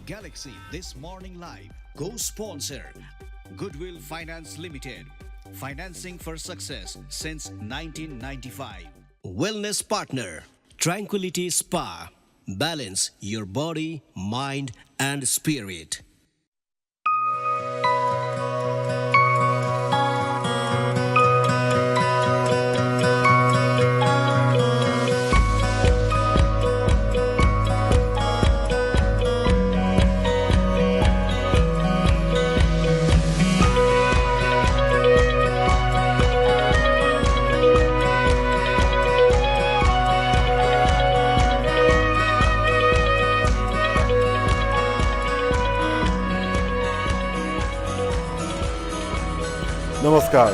Galaxy This Morning Live. Co-sponsor Goodwill Finance Limited. Financing for success since 1995. Wellness partner Tranquility Spa. Balance your body, mind and spirit. नमस्कार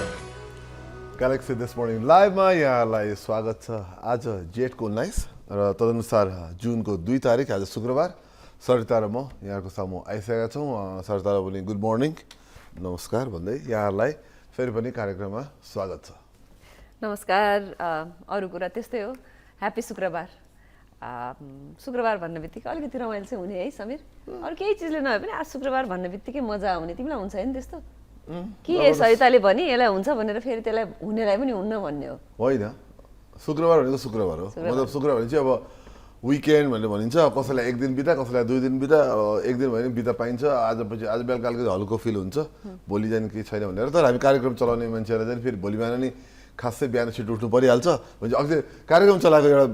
galaxy this morning लाइभमा यहाँलाई स्वागत छ। आज जेठको 19 र तदनुसार जुनको 2 तारिक आज शुक्रबार। सरिता र म यहाँको सामु आइसकेका छौँ। सरितालाई पनि गुड मर्निङ नमस्कार भन्दै यहाँलाई फेरि पनि कार्यक्रममा स्वागत छ। नमस्कार। अरू कुरा त्यस्तै हो। ह्याप्पी शुक्रबार। शुक्रबार भन्ने बित्तिकै अलिकति रमाइलो चाहिँ हुने है समीर। अरू केही चिजले नभए पनि आज शुक्रबार भन्ने बित्तिकै मजा आउने। तिमीलाई हुन्छ नि त्यस्तो कि सरिताले भनी यसलाई हुन्छ भनेर फेरि त्यसलाई हुनेलाई पनि हुन्न भन्ने हो? होइन, शुक्रबार भनेको शुक्रबार हो। मतलब शुक्रबार भने चाहिँ अब विकेन्ड भनेर भनिन्छ। कसैलाई 1 दिन बिता, कसैलाई 2 दिन बिता। 1 दिन भने बिता पाइन्छ। आज बेलुका अलिकति हल्को फिल हुन्छ, भोलि जाने केही छैन भनेर। तर हामी कार्यक्रम चलाउने मान्छेहरूलाई चाहिँ फेरि भोलि बिहान नि खासै बिहान छिटो उठ्नु परिहाल्छ। भने अझै कार्यक्रम चलाएको एउटा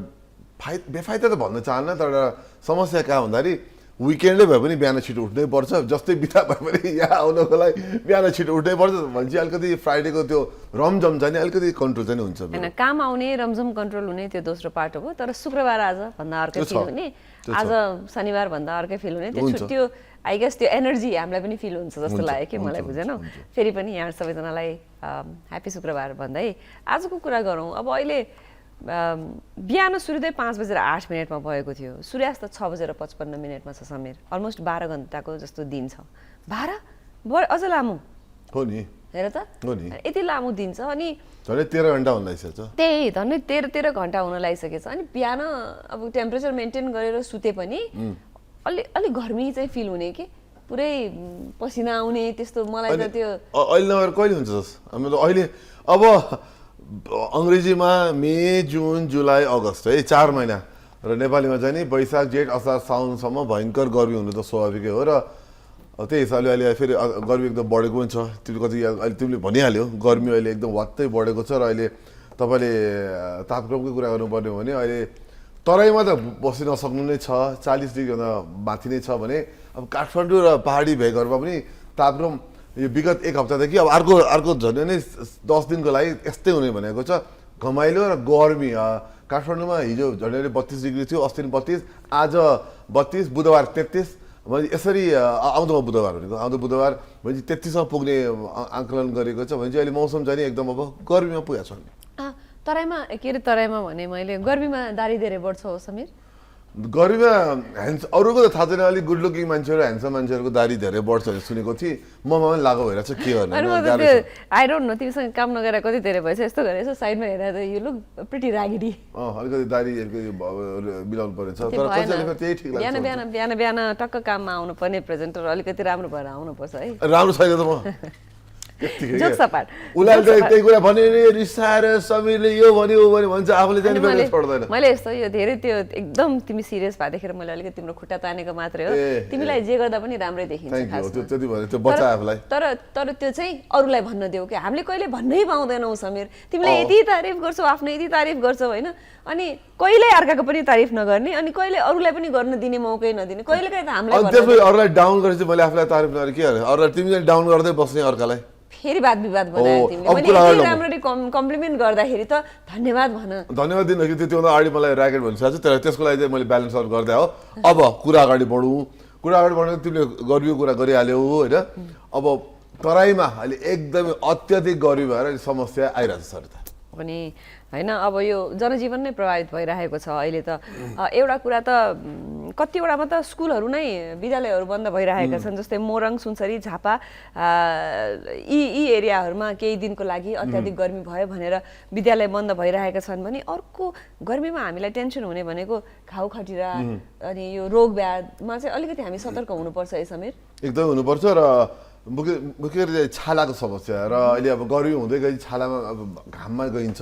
बेफाइदा त भन्न चाहन्न, तर एउटा समस्या कहाँ भन्दाखेरि विकेन्डै भए पनि बिहान छिटो उठ्नै पर्छ। जस्तै बिता भए पनि यहाँ आउनको लागि बिहान छिटो उठ्नै पर्छ भने चाहिँ अलिकति फ्राइडेको त्यो रमझम चाहिँ अलिकति कन्ट्रोल चाहिँ हुन्छ। होइन, काम आउने रमझम कन्ट्रोल हुने त्यो दोस्रो पार्ट हो। तर शुक्रबार आज भन्दा अर्कै फिल हुने, आज शनिबार भन्दा अर्कै फिल हुने। त्यो छुट्टी आई गेस त्यो एनर्जी हामीलाई पनि फिल हुन्छ जस्तो लाग्यो कि मलाई। बुझेन? फेरि पनि यहाँ सबैजनालाई ह्याप्पी शुक्रबार भन्दै आजको कुरा गरौँ। अब अहिले बिहान सूर्योदय 5:08 भएको थियो। सूर्यास्त 6:55 छ समीर। अलमोस्ट 12 घन्टाको जस्तो दिन छ। 12 अझ लामो हो नि। हेर त, यति लामो दिन छ। अनि झन्डै 13 घन्टा हुन लागिसकेछ। त्यही झन्डै 13 घन्टा हुन लागिसकेछ। अनि बिहान अब टेम्परेचर मेन्टेन गरेर सुते पनि अलि गर्मी चाहिँ फिल हुने कि पुरै पसिना आउने त्यस्तो। मलाई त त्यो अहिले नभएर कहिले हुन्छ हामी त अहिले अब अङ्ग्रेजीमा मे, जुन, जुलाई, अगस्त है 4 महिना र नेपालीमा चाहिँ नि वैशाख, जेठ, असार, साउनसम्म भयङ्कर गर्मी हुनु त स्वाभाविकै हो। र त्यही हिसाबले अहिले फेरि गर्मी एकदम बढेको पनि छ। तिमीले कति अहिले तिमीले भनिहाल्यो गर्मी अहिले एकदम वात्तै बढेको छ। र अहिले तपाईँले तापक्रमकै कुरा गर्नुपर्ने हो भने अहिले तराईमा त बस्न नसक्नु नै छ। 40 डिग्रीभन्दा माथि नै छ भने अब काठमाडौँ र पहाडी भेगहरूमा पनि तापक्रम यो विगत 1 हप्तादेखि अब अर्को झन् नै 10 दिनको लागि यस्तै हुने भनेको छ। घमाइलो र गर्मी। काठमाडौँमा हिजो झन्डै 32 डिग्री थियो, अस्ति 32, आज 32, बुधबार 33। यसरी आउँदो बुधबार भनेको आउँदो बुधबार भने 33 सम्म पुग्ने आकलन गरेको छ। भने चाहिँ अहिले मौसम चाहिँ एकदम अब गर्मीमा पुगेको छ। तराईमा के अरे तराईमा भने मैले गर्मीमा दारी धेरै बढ्छ हो समीर? गर्मीमा अरूको त थाहा छैन। अलिक गुड लुकिङ मान्छेहरू, ह्यान्डसम मान्छेहरूको दारी धेरै बढ्छ भनेर सुनेको थिएँ। ममा पनि लागु भइरहेको छ। के गर्ने? आई डोन्ट नो, तिमीसँग काम नगरेर कति धेरै भएछ। यस्तो गरेर यसो साइडमा हेरेर त यो लुक प्रिटी रागिडी। अलिकति दारी मिलाउनु पर्ने छ। तर कसैले त्यही ठिक लाग्छ। बिहान टक्क काममा आउनु पर्ने प्रेजेन्टर अलिकति राम्रो भएर आउनुपर्छ है। राम्रो छैन त म जोक सपाट। उनीहरूले त त्यही कुरा भने नि रिसाएर समीरले यो भन्यो ऊ भन्यो भन्छ, आफूले चाहिँ बेला छोड्दैन। मैले यस्तो यो धेरै त्यो एकदम तिमी सिरियस भएदेखि मैले अलिकति तिम्रो खुट्टा तानेको मात्रै हो। तिमीलाई जे गर्दा पनि राम्रै देखिन्छ खासमा। त्यति भने त्यो बच्चा आफूलाई। तर त्यो चाहिँ अरूलाई भन्न देऊ कि हामीले कहिले भन्नै पाउँदैनौँ समीर। तिमीले यति तारिफ गर्छौ, आफ्नो यति तारिफ गर्छौ होइन, अनि कहिले अर्काको पनि तारिफ नगर्ने, अनि कहिले अरूलाई पनि गर्न दिने मौकै नदिने। कहिलेकाहीँ त हामीलाई अरूलाई डाउन गरेपछि मैले आफूलाई तारिफ नगरे के गर्ने? अरूलाई तिमीले डाउन गर्दै बस्ने अर्कालाई फेरि वाद विवाद बनायो तिमीले। मैले यति राम्ररी कम्प्लिमेन्ट गर्दाखेरि त धन्यवाद भन। धन्यवाद दिन कि त्यो अगाडि मलाई र्याकेट भनिसकेको छ। तर त्यसको लागि चाहिँ मैले ब्यालेन्स आउट गर्दै हो। अब कुरा अगाडि बढौँ। कुरा अगाडि बढ्नु तिमीले गर्मीको कुरा गरिहाल्यौ होइन। अब तराईमा अहिले एकदमै अत्याधिक गर्मी भएर समस्या आइरहेको छ सर। पनि होइन अब यो जनजीवन नै प्रभावित भइरहेको छ अहिले त एउटा कुरा त कतिवटामा त स्कुलहरू नै विद्यालयहरू बन्द भइरहेका छन् जस्तै मोरङ सुनसरी झापा यी एरियाहरूमा केही दिनको लागि अत्याधिक गर्मी भयो भनेर विद्यालय बन्द भइरहेका छन् भने अर्को गर्मीमा हामीलाई टेन्सन हुने भनेको घाउ खटिरा अनि यो रोग व्याधमा चाहिँ अलिकति हामी सतर्क हुनुपर्छ है समीर एकदमै हुनुपर्छ र मुख्य गरी छालाको समस्या र अहिले अब गर्मी हुँदै गई छालामा अब घाममा गइन्छ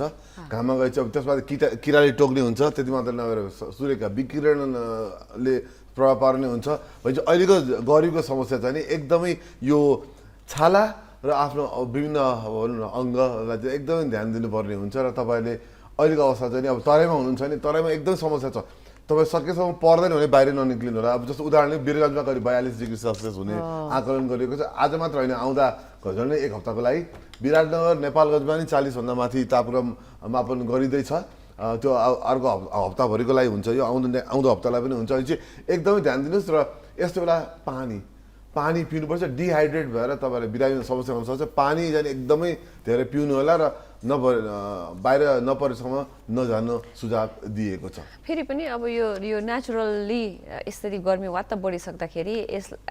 घाममा गएपछि अब त्यसबाट किराले टोक्ने हुन्छ त्यति मात्र नभएर सूर्यका विकिरणले प्रभाव पार्ने हुन्छ भनेपछि अहिलेको गर्मीको समस्या चाहिँ नि एकदमै यो छाला र आफ्नो विभिन्न भनौँ न अङ्गलाई चाहिँ एकदमै ध्यान दिनुपर्ने हुन्छ र तपाईँले अहिलेको अवस्था चाहिँ अब तराईमा हुनुहुन्छ भने तराईमा एकदमै समस्या छ तपाईँ सकेसम्म पर्दैन भने बाहिर ननिक्लिनु होला अब जस्तो उदाहरणले वीरगन्जमा करिब 42 डिग्री सेल्सियस हुने आकलन गरिएको छ आज मात्र होइन आउँदा झन्डै एक हप्ताको लागि विराटनगर नेपालगञ्जमा नि 40 भन्दा माथि तापक्रम मापन गरिँदैछ त्यो अर्को हप्ताभरिको लागि हुन्छ यो आउँदो हप्तालाई पनि हुन्छ भने चाहिँ एकदमै ध्यान दिनुहोस् र यस्तो बेला पानी पिउनुपर्छ डिहाइड्रेट भएर तपाईँले बिरामी समस्या हुन सक्छ पानी जाने एकदमै धेरै पिउनु होला र बाहिर नपरेसम्म नजानु सुझाव दिएको छ फेरि पनि अब यो नेचुरल्ली यसरी गर्मी वात्त बढिसक्दाखेरि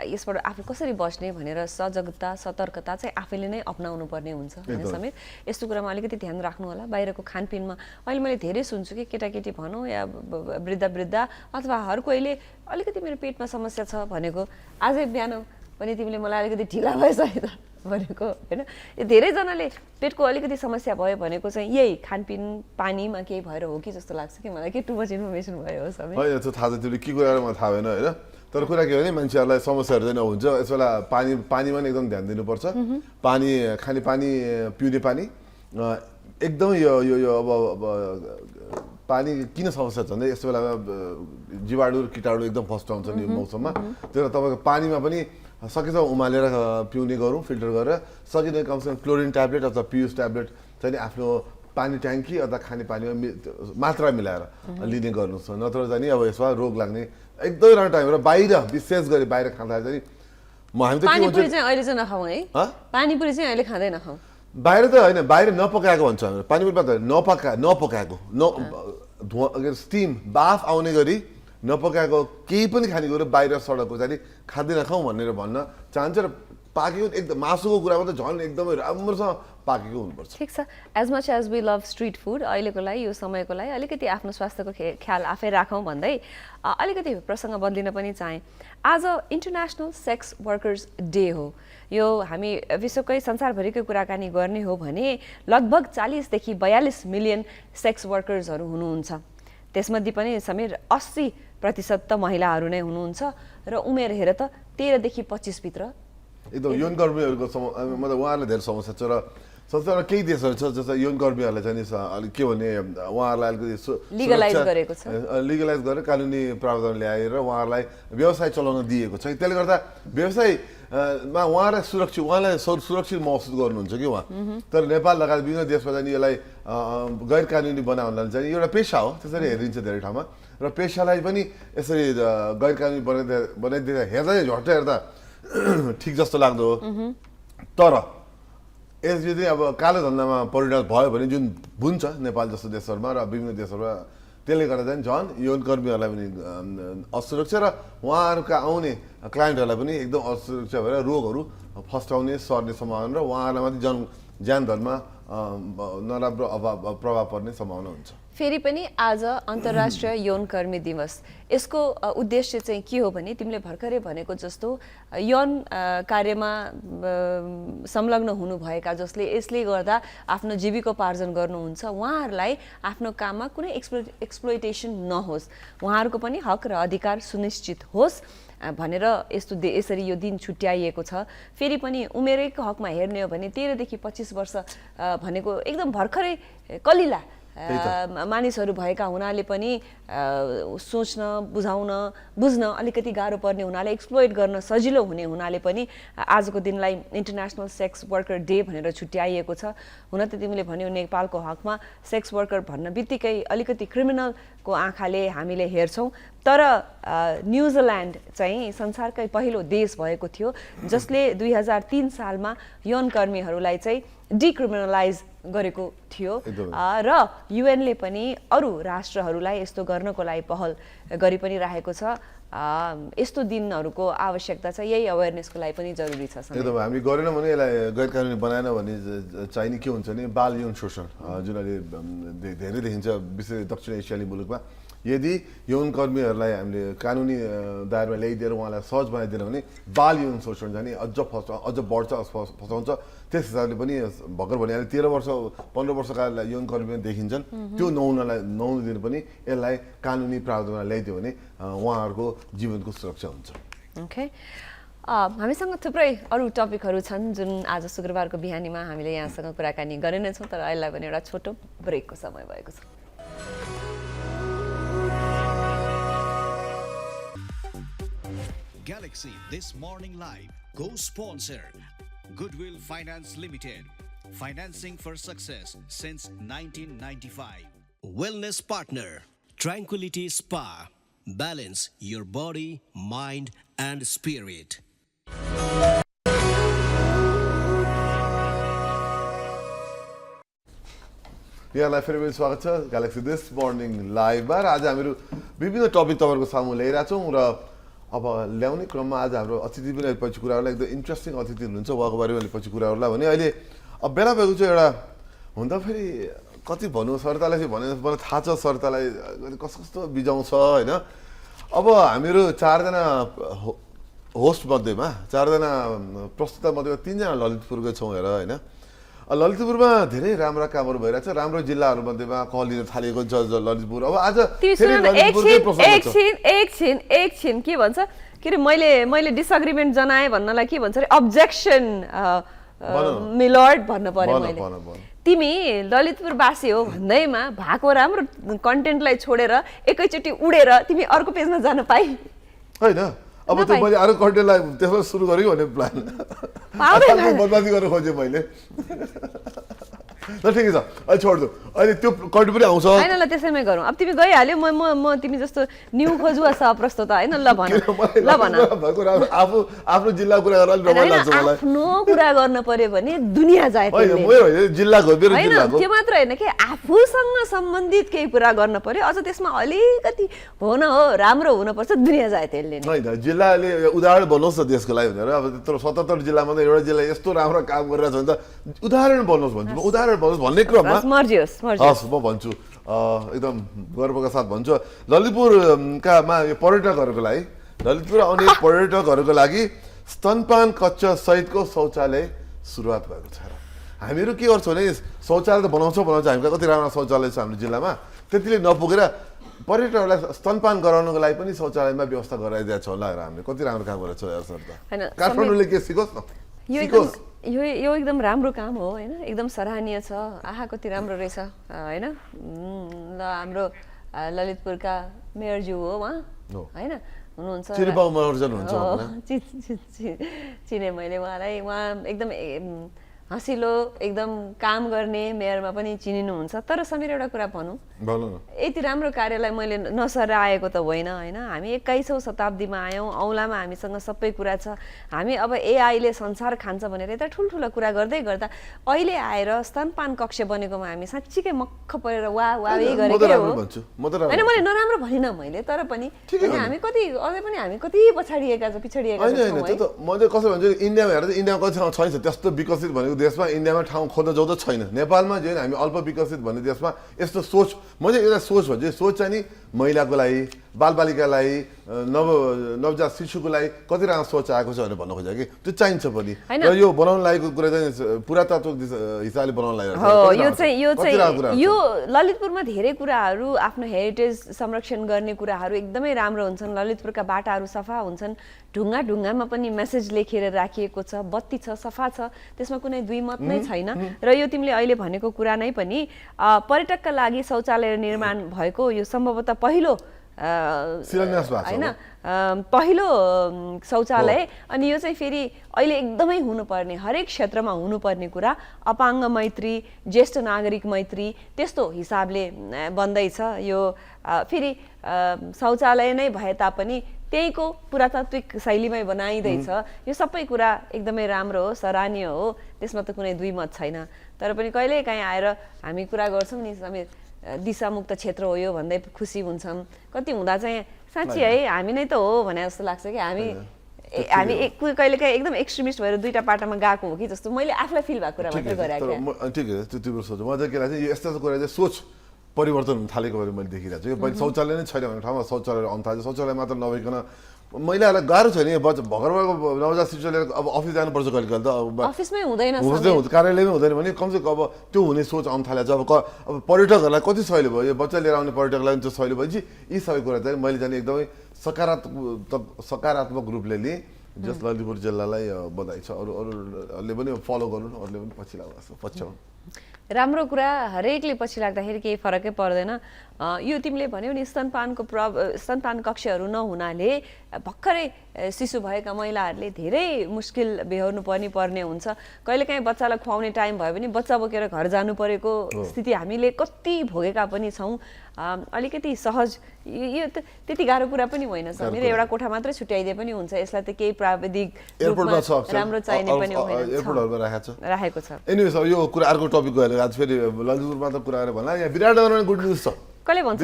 यसबाट आफू कसरी बस्ने भनेर सजगता सतर्कता चाहिँ आफैले नै अपनाउनु पर्ने हुन्छ होइन समीर यस्तो कुरामा अलिकति ध्यान राख्नु होला बाहिरको खानपिनमा अहिले मैले धेरै सुन्छु कि केटाकेटी भनौँ या वृद्ध अथवा हर कोहीले अलिकति मेरो पेटमा समस्या छ भनेको आजै बिहान पनि तिमीले मलाई अलिकति ढिला भएछ है त भनेको होइन यो धेरैजनाले पेटको अलिकति समस्या भयो भनेको चाहिँ यही खानपिन पानीमा केही भएर हो कि जस्तो लाग्छ कि मलाई के टु मच इन्फर्मेसन भयो हो सबै होइन त्यो थाहा छ त्यो के कुरा मलाई थाहा भएन होइन तर कुरा के भने मान्छेहरूलाई समस्याहरू चाहिँ नहुन्छ यस बेला पानीमा नि एकदम ध्यान दिनुपर्छ पानी खाने पानी पिउने पानी एकदमै यो अब पानी किन समस्या छ भन्दा यस्तो बेलामा जीवाणु कीटाणु एकदम फस्टाउँछ नि यो मौसममा त्यो तपाईँको पानीमा पनि सकेसम्म उमालेर पिउने गरौँ फिल्टर गरेर सकिने कमसेकम क्लोरिन ट्याब्लेट अथवा पियुस ट्याब्लेट चाहिँ आफ्नो पानी ट्याङ्की अथवा खाने पानीमा मात्रा मिलाएर लिने गर्नुहोस् नत्र चाहिँ नि अब यसमा रोग लाग्ने एकदमै राम्रो टाइम र बाहिर विशेष गरी बाहिर खाँदा चाहिँ हामी त पानीपुरी चाहिँ अहिले चाहिँ नखाउँ है पानीपुरी चाहिँ अहिले खाँदै नखाउँ बाहिर त होइन बाहिर नपकाएको भन्छ हामी पानीपुरीमा त नपकाएको स्टिम बाफ आउने गरी नपकाएको केही पनि खानेकुरो बाहिर सडकको चाहिँ खाँदै नखाउँ भनेर भन्न चाहन्छ र पाकेको एकदम मासुको कुरामा त झन् एकदमै राम्रोसँग पाकेको हुनुपर्छ ठिक छ as much as we love street food अहिलेको लागि यो समयको लागि अलिकति आफ्नो स्वास्थ्यको ख्याल आफै राखौँ भन्दै अलिकति प्रसङ्ग बदलिन पनि चाहेँ आज इन्टरनेसनल सेक्स वर्कर्स डे हो यो हामी विश्वकै संसारभरिकै कुराकानी गर्ने हो भने लगभग 40 देखि 42 मिलियन सेक्स वर्कर्सहरू हुनुहुन्छ त्यसमध्ये पनि समीर 80% त महिलाहरू नै हुनुहुन्छ र उमेर हेर त 13 देखि 25 भित्र एकदम यौन कर्मीहरूको मतलब उहाँहरूलाई धेरै समस्या छ र संसारमा केही देशहरू छ जस्तो यौन कर्मीहरूलाई चाहिँ अलिक के भने उहाँहरूलाई अलिकति लिगलाइज गरेको छ लिगलाइज गरेर कानुनी प्रावधान ल्याएर उहाँहरूलाई व्यवसाय चलाउन दिएको छ त्यसले गर्दा व्यवसायमा उहाँलाई सुरक्षित महसुस गर्नुहुन्छ कि उहाँ तर नेपाल लगायत विभिन्न देशमा चाहिँ यसलाई गैर कानुनी बनाउनलाई चाहिँ एउटा पेसा हो त्यसरी हेरिन्छ धेरै ठाउँमा र पेसालाई पनि यसरी गैर कानुनी बनाइदिँदा हेर्दा झट्ट हेर्दा ठिक जस्तो लाग्दो हो तर यसले चाहिँ अब कालो धन्दामा परिणत भयो भने जुन हुन्छ नेपाल जस्तो देशहरूमा र विभिन्न देशहरूमा त्यसले गर्दा चाहिँ झन् यौन कर्मीहरूलाई पनि असुरक्षा र उहाँहरूका आउने क्लाइन्टहरूलाई पनि एकदम असुरक्षा भएर रोगहरू फस्टाउने सर्ने सम्भावना र उहाँहरूलाई मात्रै ज्यान धनमा नराम्रो प्रभाव पर्ने सम्भावना हुन्छ फेरि पनि आज अन्तर्राष्ट्रिय यौन कर्मी दिवस यसको उद्देश्य चाहिँ के हो भने तिमीले भर्खरै भनेको जस्तो यौन कार्यमा संलग्न हुनुभएका जसले यसले गर्दा आफ्नो जीविकोपार्जन गर्नुहुन्छ उहाँहरूलाई आफ्नो काममा कुनै एक्सप्लोइटेसन नहोस् उहाँहरूको पनि हक र अधिकार सुनिश्चित होस् भनेर यसरी यो दिन छुट्याइएको छ फेरि पनि उमेरैको हकमा हेर्ने हो भने 13 देखि 25 वर्ष भनेको एकदम भर्खरै कलिला मानिसहरू भएका हुनाले पनि सोच्न बुझ्न अलिकति गाह्रो पर्ने हुनाले एक्सप्लोइट गर्न सजिलो हुने हुनाले पनि आजको दिनलाई इन्टरनेसनल सेक्स वर्कर डे भनेर छुट्याइएको छ हुन त तिमीले भन्यौ नेपालको हकमा सेक्स वर्कर भन्न बित्तिकै अलिकति क्रिमिनलको आँखाले हामीले हेर्छौँ तर न्युजिल्यान्ड चाहिँ संसारकै पहिलो देश भएको थियो जसले 2003 सालमा यौन कर्मीहरूलाई चाहिँ डिक्रिमिनलाइज गरेको थियो र युएनले पनि अरू राष्ट्रहरूलाई यस्तो गर्नको लागि पहल गरि पनि राखेको छ। यस्तो दिनहरूको आवश्यकता छ, यही अवेरनेसको लागि पनि जरुरी छ। एकदम हामी गरेनौँ भने यसलाई गैर कानुनी बनाएन भने चाहिने के हुन्छ भने बाल यौन शोषण जुन अहिले धेरै देखिन्छ विशेष दक्षिण एसियाली मुलुकमा। यदि यौन कर्मीहरूलाई हामीले कानुनी दायरामा ल्याइदिएर उहाँलाई सहज बनाइदिएन भने बाल यौन शोषण जाने अझ बढ्छ, फसाउँछ। त्यस हिसाबले पनि भर्खर भनिहाले 13 वर्ष 15 वर्षका यौन कर्मी देखिन्छन्, त्यो नहुन दिन पनि यसलाई कानुनी प्रावधानमा ल्याइदियो भने उहाँहरूको जीवनको सुरक्षा हुन्छ। ओके, हामीसँग थुप्रै अरू टपिकहरू छन् जुन आज शुक्रबारको बिहानीमा हामीले यहाँसँग कुराकानी गर्ने नै छौँ, तर अहिले पनि एउटा छोटो ब्रेकको समय भएको छ। Galaxy This Morning Live co-sponsor Goodwill Finance Limited, financing for success since 1995. Wellness partner Tranquility Spa, balance your body, mind and spirit. यहाँलाई फेरि पनि स्वागत छ ग्यालेक्सी दिस मर्निङ लाइभमा। आज हामीहरू विभिन्न टपिक तपाईँहरूको सामु ल्याइरहेको छौँ र अब ल्याउने क्रममा आज हाम्रो अतिथि पनि पछि कुराहरूलाई एकदम इन्ट्रेस्टिङ अतिथि हुनुहुन्छ, उहाँको बारेमा अहिले पछि कुराहरूलाई भने अहिले अब बेला भएको चाहिँ एउटा हुन त फेरि कति भनौँ सरतालाई चाहिँ भने मलाई थाहा छ सरतालाई कस्तो बिजाउँछ होइन। अब हामीहरू 4 जना होस्ट मध्येमा 4 जना प्रस्तुता मध्येमा 3 जना ललितपुरकै छौँ हेर होइन। ललितपुरमा धेरै राम्रा कामहरू भइरहेछ, राम्रो जिल्लाहरू मध्येमा कल लिन थालेको छ ललितपुर। अब आज एकछिन के भन्छ के अरे मैले डिसएग्रिमेन्ट जनाएँ भन्नलाई के भन्छ अरे अब्जेक्सन मिलर्ड भन्नु पर्यो मैले। तिमी ललितपुरवासी हो भन्दैमा भएको राम्रो कन्टेन्टलाई छोडेर एकैचोटि उडेर तिमी अर्को पेजमा जान पाइ होइन। अब त्यो मैले अरू कन्टेन्टलाई त्यसमा सुरु गरेँ भन्ने प्लान बर्बादी गर्न खोजेँ मैले। ल ठिकै छ, अहिले छोडिदिउँ, अहिले त्यो कन्टेन्ट पनि आउँछ होइन। ल त्यसैमै गरौँ, अब तिमी गइहाल्यो, म तिमी जस्तो न्यू खोजुवा सह प्रस्तुता होइन। ल भन आफ्नो जिल्ला कुरा गरेर आफ्नो कुरा गर्न पर्यो भने दुनियाँ जाए जिल्लाको त्यो मात्र होइन कि आफूसँग सम्बन्धित केही कुरा गर्न पर्यो, अझ त्यसमा अलिकति हो न हो राम्रो हुनुपर्छ, दुनियाँ जाए त्यसले होइन। जिल्लाले उदाहरण बनोस् न देशको लागि भनेर अब त्यत्रो 77 जिल्लामा त एउटा जिल्ला यस्तो राम्रो काम गरिरहेछ भने त उदाहरण बनोस् भन्छु, उदाहरण बनोस् भन्ने क्रममा हस् म भन्छु एकदम गर्वका साथ भन्छु ललितपुरकामा यो पर्यटकहरूको लागि ललितपुर आउने पर्यटकहरूको लागि स्तनपान कक्ष सहितको शौचालय सुरुवात भएको छ। हामीहरू के गर्छौँ भने शौचालय त बनाउँछ हामीका कति राम्रो शौचालय छ हाम्रो जिल्लामा, त्यतिले नपुगेर पर्यटकहरूलाई स्तनपान गराउनको लागि पनि शौचालयमा व्यवस्था गराइदिएको छ होला। हामीले कति राम्रो काम गरेको छ यार सर त। काठमाडौँले के सिकोस् न, यो एकदम राम्रो काम हो होइन, एकदम सराहनीय छ। आहा कति राम्रो रहेछ होइन। ल हाम्रो ललितपुरका मेयरज्यू हो उहाँ होइन, हुनुहुन्छ चिने मैले उहाँलाई। उहाँ एकदम हँसिलो एकदम काम गर्ने मेयरमा पनि चिनिनुहुन्छ। तर समीर एउटा कुरा भनौँ, यति राम्रो कार्यलाई मैले नसराएको त होइन होइन। हामी 21औं शताब्दीमा आयौँ, औँलामा हामीसँग सबै कुरा छ। हामी अब एआईले संसार खान्छ भनेर यता ठुल्ठुला कुरा गर्दै गर्दा अहिले आएर स्तनपान कक्ष बनेकोमा हामी साँच्चीकै मक्ख परेर वाही गरेकै हो होइन। मैले नराम्रो भनिनँ मैले, तर पनि हामी कति अझै पनि हामी कति पिछडिएका छौँ। म चाहिँ कसो भन्छु इन्डियामा हेर्दा इन्डियामा कति ठाउँ छैन त्यस्तो विकसित भनेको देशमा, इन्डियामा ठाउँ खोज्न जाउँदा छैन। नेपालमा जे हामी अल्प विकसित भन्ने देशमा यस्तो सोच, म चाहिँ एउटा सोच भन्छु, सोच चाहिँ नि महिलाको लागि बालबालिकालाई नवजात शिशुको लागि कति राम्रो सोच आएको छ भनेर भन्न खोजेको कि त्यो चाहिन्छ पनि। र यो बनाउन लागेको कुरा चाहिँ पुरातात्विक हिसाबले बनाउन लागेको यो ललितपुरमा धेरै कुराहरू आफ्नो हेरिटेज संरक्षण गर्ने कुराहरू एकदमै राम्रो हुन्छन्। ललितपुरका बाटाहरू सफा हुन्छन्, ढुङ्गामा पनि मेसेज लेखेर राखिएको छ, बत्ती छ, सफा छ, त्यसमा कुनै दुई मत नै छैन। र यो तिमीले अहिले भनेको कुरा नै पनि पर्यटकका लागि शौचालय निर्माण भएको यो सम्भवतः पहिलो होइन पहिलो शौचालय। अनि यो चाहिँ फेरि अहिले एकदमै हुनुपर्ने, हरेक क्षेत्रमा हुनुपर्ने कुरा। अपाङ्ग मैत्री, ज्येष्ठ नागरिक मैत्री त्यस्तो हिसाबले बन्दैछ यो। फेरि शौचालय नै भए तापनि त्यहीको पुरातात्विक शैलीमै बनाइदैछ यो सबै कुरा एकदमै राम्रो हो सराहनीय हो त्यसमा त कुनै दुई मत छैन तर पनि कहिलेकाहीँ आएर हामी कुरा गर्छौँ नि समीर दिशामुक्त क्षेत्र हो यो भन्दै खुसी हुन्छौँ कति हुँदा चाहिँ साँच्ची है हामी नै त हो भने जस्तो लाग्छ कि हामी कहिलेकाहीँ एकदम एक्सट्रिमिस्ट भएर दुईटा पाटामा गएको हो कि जस्तो मैले आफूलाई फिल भएको कुरा मात्रै गरेको ठिक हो त्यो तिम्रो सोच म चाहिँ के लाग्छ यो यस्तो कुरा चाहिँ सोच परिवर्तन हुन थालेको भएर मैले देखिरहेको छु यो शौचालय नै छैन भन्ने ठाउँमा शौचालय आउनु थाल्छ शौचालय मात्र नभइकन महिलाहरूलाई गाह्रो छ नि भर्खरको नवजात शिशु लिएर अब अफिस जानुपर्छ कहिले कहिले त अब अफिसमै हुँदैन कार्यालयमै हुँदैन भने कमसेकम अब त्यो हुने सोच आउनु थालेको छ अब पर्यटकहरूलाई कति सहिलो भयो यो बच्चा लिएर आउने पर्यटकलाई पनि त्यो सहिलो भएपछि यी सबै कुरा चाहिँ मैले जाने एकदमै सकारात्मक रूपले लिएँ जस ललितपुर जिल्लालाई बधाई छ अरूले पनि फलो गर्नु अरूले पनि पछि लाग्नु पछ्याउनु राम्रो कुरा हरेकले पछि लाग्दाखेरि केही फरकै पर्दैन यो तिमीले भन्यौ नि स्तनपान कक्षहरू नहुनाले भर्खरै शिशु भएका महिलाहरूले धेरै मुस्किल बेहोर्नु पर्ने हुन्छ कहिलेकाहीँ बच्चालाई खुवाउने टाइम भयो भने बच्चा बोकेर घर जानु परेको स्थिति हामीले कति भोगेका पनि छौँ अलिकति सहज यो त्यति गाह्रो कुरा पनि होइन समीर एउटा कोठा मात्रै छुट्याइदिए पनि हुन्छ यसलाई त केही प्राविधिक रूपमा राम्रो चाहिने पनि होइन राखेको छ एनिवेज अब यो कुरा अर्को टपिक गएर आज फेरि ललितपुरमा त कुरा गरेर भन्ला यहाँ विराटनगरमा गुड न्युज छ कसले भन्छ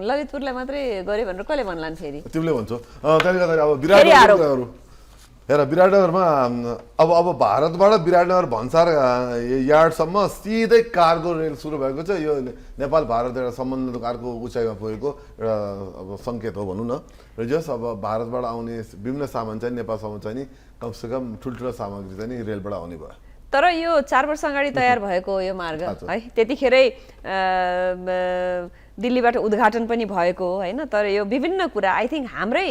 ललितपुरलाई मात्रै गरे भनेर कसले भन्लान् फेरि तिमीले भन्छौ त्यसले गर्दा अब विराटनगरहरू हेर विराटनगरमा अब भारतबाट विराटनगर भन्सार यार्डसम्म सिधै कार्गो रेल सुरु भएको छ यो नेपाल भारत एउटा सम्बन्धको अर्को उचाइमा पुगेको एउटा अब सङ्केत हो भनौँ न र जस अब भारतबाट आउने विभिन्न सामान चाहिँ नेपालसम्म चाहिँ नि कमसेकम ठुल्ठुलो सामग्री चाहिँ नि रेलबाट आउने भयो तर यो 4 वर्ष अगाडि तयार भएको यो मार्ग है त्यतिखेरै दिल्लीबाट उद्घाटन पनि भएको हो हैन तर यो विभिन्न कुरा आई थिंक हाम्रै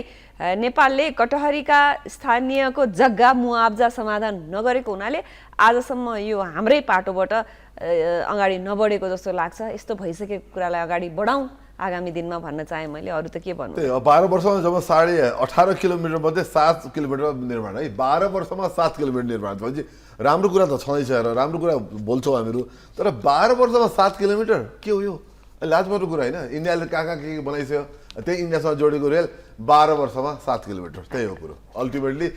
नेपालले कटहरीका स्थानीयको जग्गा मुआब्जा समाधान नगरेको हुनाले आजसम्म यो हाम्रै पाटोबाट अगाडि नबढेको जस्तो लाग्छ यस्तो भइसकेको कुरालाई अगाडि बढाउँ आगामी दिनमा भन्न चाहे मैले अरु त के भन्नु 12 वर्षमा जब 18.5 किलोमिटर मध्ये 7 किलोमिटर निर्माण है 12 वर्षमा 7 किलोमिटर निर्माण भएपछि राम्रो कुरा त छँदैछ र राम्रो कुरा बोल्छौँ हामीहरू तर 12 वर्षमा 7 किलोमिटर के हो यो लाजपर्दो कुरा हैन इन्डियाले कहाँ के बनाइसक्यो त्यही इन्डियासँग जोडेको रेल 12 वर्षमा 7 किलोमिटर त्यही हो कुरो अल्टिमेटली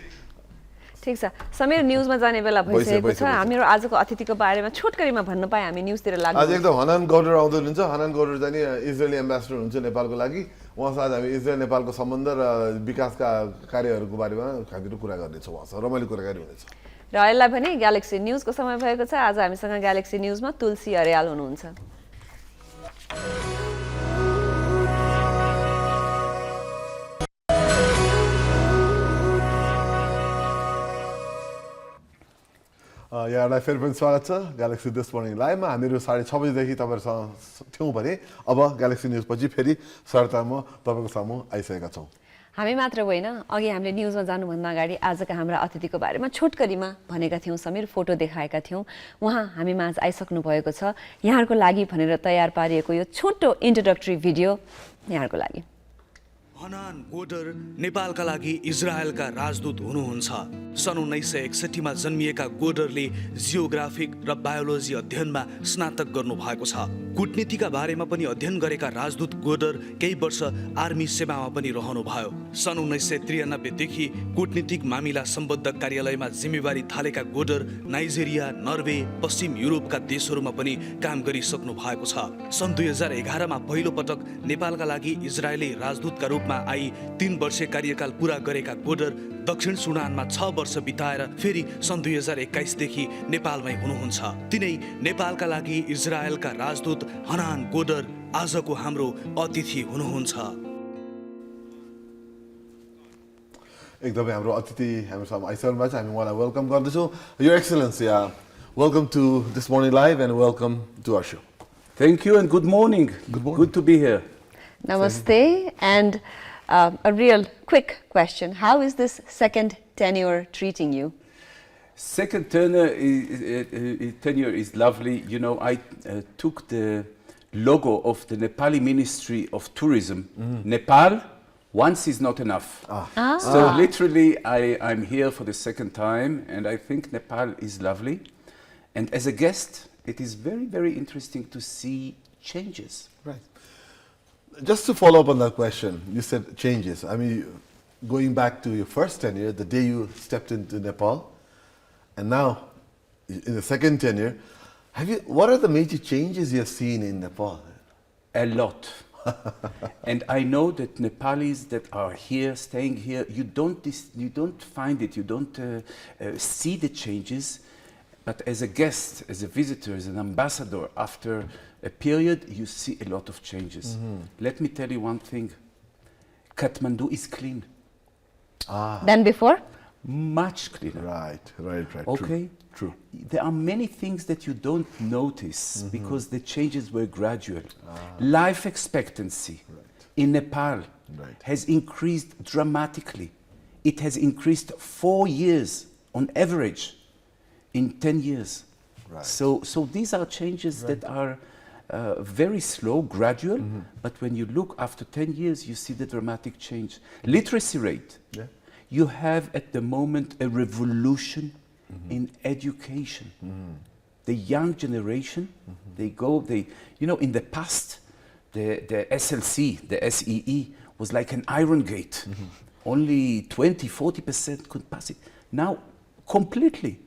ठीक छ समीर न्यूजमा जाने बेला भइसकेको छ हामीहरु आजको अतिथिको बारेमा छोटकरीमा भन्न पाए हामी न्यूजतिर लाग्छौं आज एकदम हनान गौडर आउँदै हुनुहुन्छ हनान गौडर चाहिँ इजरायली एम्बेसडर हुनुहुन्छ नेपालको लागि उहाँसँग हामी इजरायल नेपालको सम्बन्ध र विकासका कार्यहरुको बारेमा हामीहरु कुरा गर्नेछौँ उहाँसँग रमाइलो कुराकानी हुनेछ र अहिले भने ग्यालेक्सी न्यूजको समय भएको छ आज हामीसँग ग्यालेक्सी न्यूजमा तुलसी अर्याल हुनुहुन्छ यहाँलाई फेरि पनि स्वागत छ ग्यालेक्सी दिस मर्निङ लाइभमा हामीहरू 6:30 बजेदेखि तपाईँहरूसँग थियौँ भने अब ग्यालेक्सी न्युज पछि फेरि सरतामा तपाईँको सामु आइसकेका छौँ हामी मात्र होइन अघि हामीले न्युजमा जानुभन्दा अगाडि आजका हाम्रा अतिथिको बारेमा छोटकरीमा भनेका थियौँ समीर फोटो देखाएका थियौँ उहाँ हामी माझ आइसक्नु भएको छ यहाँहरूको लागि भनेर तयार पारिएको यो छोटो इन्ट्रोडक्टरी भिडियो यहाँहरूको लागि हनान गोडर नेपालका लागि इजरायलका राजदूत हुनुहुन्छ सन् 1961 मा जन्मिएका गोडरले जियोग्राफिक र बायोलोजी अध्ययनमा स्नातक गर्नु भएको छ कूटनीतिका बारेमा पनि अध्ययन गरेका राजदूत गोडर केही वर्ष आर्मी सेवामा पनि रहनुभयो सन् 1993 देखि कूटनीतिक मामिला सम्बद्ध कार्यालयमा जिम्मेवारी थालेका गोडर नाइजेरिया नर्वे पश्चिम युरोपका देशहरूमा पनि काम गरिसक्नु भएको छ सन् 2011 मा पहिलो पटक नेपालका लागि इजरायली राजदूतका रूपमा आई 3 वर्षे कार्यकाल पूरा गरेका गोडर दक्षिण सुडानमा 6 वर्ष बिताएर फेरि सन् 2021 देखि नेपालमै हुनुहुन्छ तिनै नेपालका लागि इजरायलका राजदूत हनान गोडर आजको हाम्रो अतिथि हुनुहुन्छ एकदमै हाम्रो अतिथि हामीसँग आइसक्नु भएको छ हामी उहाँलाई वेलकम गर्दैछौँ your excellency welcome to this morning live and welcome to our show Thank you and good morning. Good to be here. Namaste and a real quick question. How is this second tenure treating you? Second tenure is lovely. You know, I took the logo of the Nepali Ministry of Tourism. Nepal, once is not enough. So literally I'm here for the second time and I think Nepal is lovely. And as a guest, it is very, very interesting to see changes. Right. Just to follow up on that question, you said changes. I mean, going back to your first tenure, the day you stepped into Nepal, and now in the second tenure, what are the major changes you have seen in Nepal? A lot. And I know that Nepalis that are here, staying here, you don't find it, you don't see the changes, but as a guest, as a visitor, as an ambassador, after a period, you see a lot of changes. Let me tell you one thing. Kathmandu is clean. Than before? Much cleaner. Right. Okay? True. There are many things that you don't notice because the changes were gradual. Life expectancy in Nepal has increased dramatically. It has increased 4 years on average in 10 years. Right. So these are changes that are very slow, gradual, but when you look after 10 years, you see the dramatic change. Literacy rate. Yeah. You have at the moment a revolution in education. The young generation, in the past, the SLC, the SEE, was like an iron gate. Only 20-40% could pass it. Now, completely.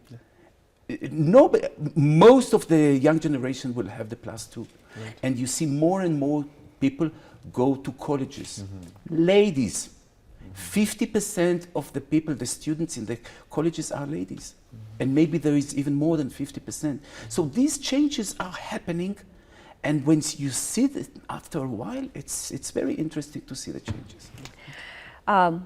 Most of the young generation will have the +2. And you see more and more people go to colleges. Ladies. 50% of the people, the students in the colleges are ladies. And maybe there is even more than 50%. So these changes are happening. And once you see it after a while, it's very interesting to see the changes.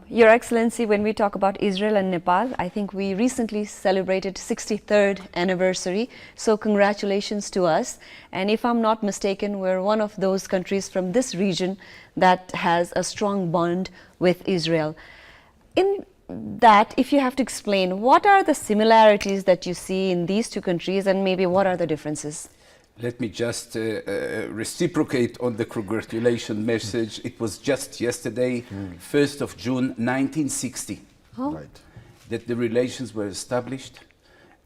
Your Excellency, when we talk about Israel and Nepal, I think we recently celebrated 63rd anniversary. So congratulations to us. And if I'm not mistaken, we're one of those countries from this region that has a strong bond with Israel. In that, if you have to explain, what are the similarities that you see in these two countries and maybe what are the differences? Let me just reciprocate on the congratulation message. It was just yesterday, 1st of June 1960, that the relations were established.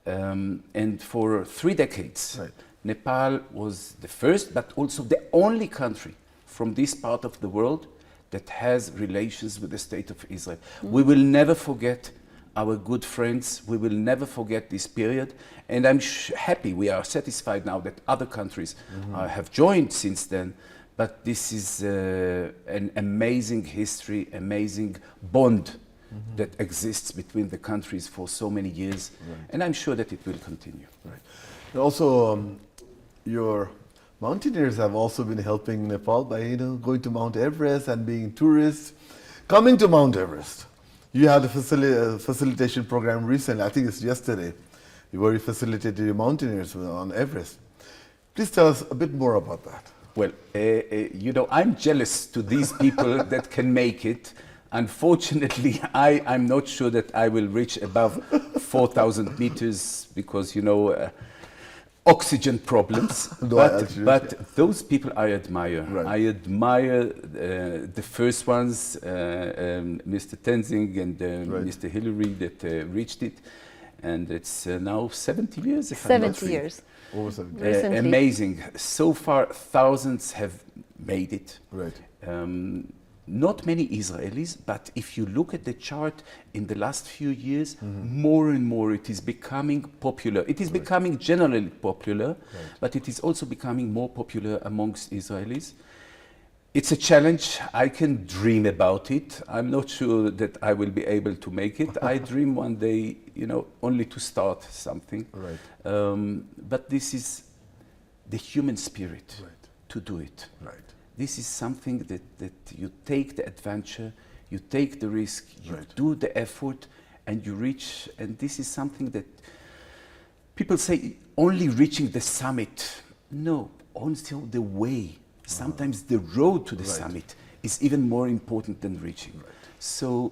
And for 3 decades, Nepal was the first, but also the only country from this part of the world that has relations with the State of Israel. We will never forget our good friends. We will never forget this period. And I'm happy, we are satisfied now that other countries have joined since then. But this is an amazing history, amazing bond that exists between the countries for so many years. And I'm sure that it will continue. And also, your mountaineers have also been helping Nepal by going to Mount Everest and being tourists. Coming to Mount Everest, you had a facilitation program recently, I think it's yesterday, where you facilitated your mountaineers on Everest. Please tell us a bit more about that. Well, I'm jealous to these people that can make it. Unfortunately, I'm not sure that I will reach above 4,000 meters because, oxygen problems. But those people I admire. I admire the first ones, Mr. Tenzing and Mr. Hillary that reached it. And it's now 70 years. 70 years. Over 70 years. Amazing. So far, thousands have made it. Not many Israelis, but if you look at the chart in the last few years, more and more it is becoming popular. It is becoming generally popular, but it is also becoming more popular amongst Israelis. It's a challenge. I can dream about it. I'm not sure that I will be able to make it. I dream one day, only to start something. But this is the human spirit to do it. This is something that you take the adventure, you take the risk, you do the effort, and you reach. And this is something that people say only reaching the summit. No, also the way. Sometimes the road to the summit is even more important than reaching. So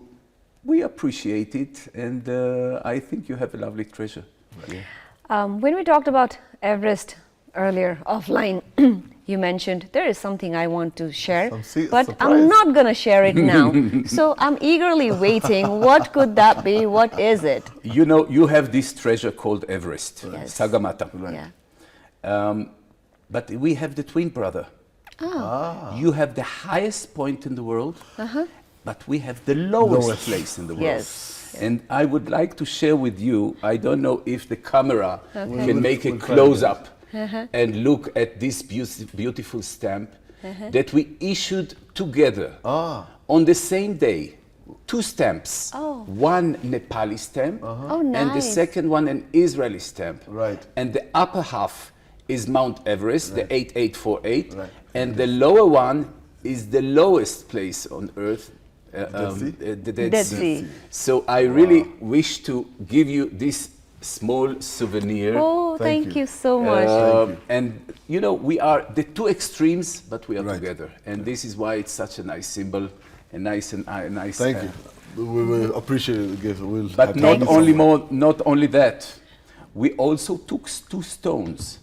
we appreciate it, and I think you have a lovely treasure. When we talked about Everest earlier offline, you mentioned there is something I want to share, but I'm not going to share it now. So I'm eagerly waiting. What could that be? What is it? You have this treasure called Everest, Sagamata. Yeah. But we have the twin brother. You have the highest point in the world, but we have the lowest place in the world. Yes. And I would like to share with you, I don't know if the camera Okay. can make a We'll try close-up and look at this beautiful stamp that we issued together on the same day. 2 stamps, one Nepali stamp Oh, and the nice. second one an Israeli stamp. Right. And the upper half is Mount Everest, the 8848, Right. and the lower one is the lowest place on Earth, Sea? the Dead, Dead Sea. Sea. So I really wish to give you this small souvenir. Oh, Thank thank you. you so much. And you know, we are the 2 extremes, but we are Right. together, and this is why it's such a nice symbol, a nice Thank you. We appreciate it. We'll But have to not do only something. not only that, we also took 2 stones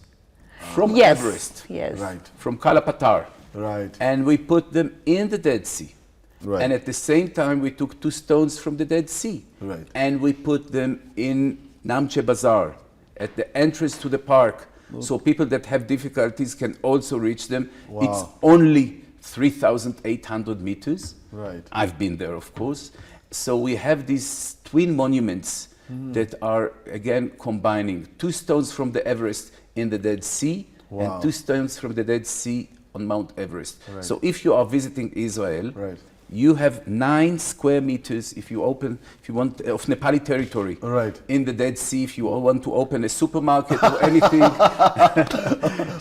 from Yes. Everest, Yes. Right. from Kalapatar, Right. and we put them in the Dead Sea. Right. And at the same time, we took 2 stones from the Dead Sea, Right. and we put them in Namche Bazaar, at the entrance to the park, so people that have difficulties can also reach them. Wow. It's only 3,800 meters. Right. I've been there, of course. So we have these twin monuments that are, again, combining 2 stones from the Everest in the Dead Sea Wow. and 2 stones from the Dead Sea on Mount Everest. So if you are visiting Israel, Right. you have 9 square meters if you want, of Nepali territory. Right. In the Dead Sea, if you want to open a supermarket or anything.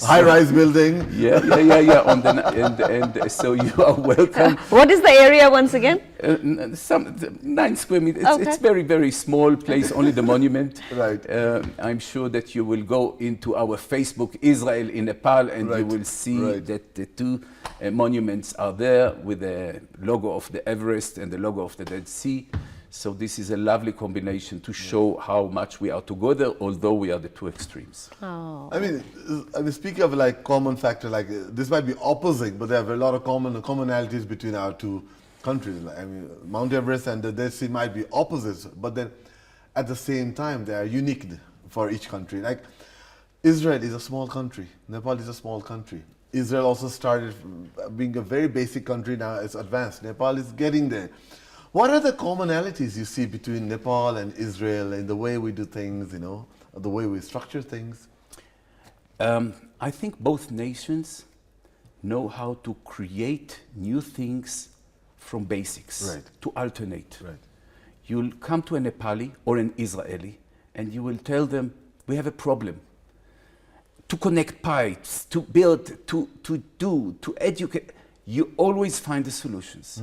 High-rise building. Yeah. And so you are welcome. What is the area once again? Some 9 square meters. Okay. It's very, very small place, only the monument. Right. I'm sure that you will go into our Facebook, Israel in Nepal, and you Right. will see Right. that the 2 monuments are there with the logo of the Everest and the logo of the Dead Sea. So this is a lovely combination to show how much we are together, although we are the 2 extremes. Oh. I mean, speaking of like common factor, like this might be opposite, but there are a lot of commonalities between our 2 countries. Like, I mean, Mount Everest and the Dead Sea might be opposites, but then at the same time, they are unique for each country. Like Israel is a small country. Nepal is a small country. Israel also started being a very basic country, now it's advanced. Nepal is getting there. What are the commonalities you see between Nepal and Israel in the way we do things, you know, the way we structure things? I think both nations know how to create new things from basics, Right. to alternate. Right. You'll come to a Nepali or an Israeli and you will tell them, we have a problem. To connect pipes, to build, to educate, you always find the solutions.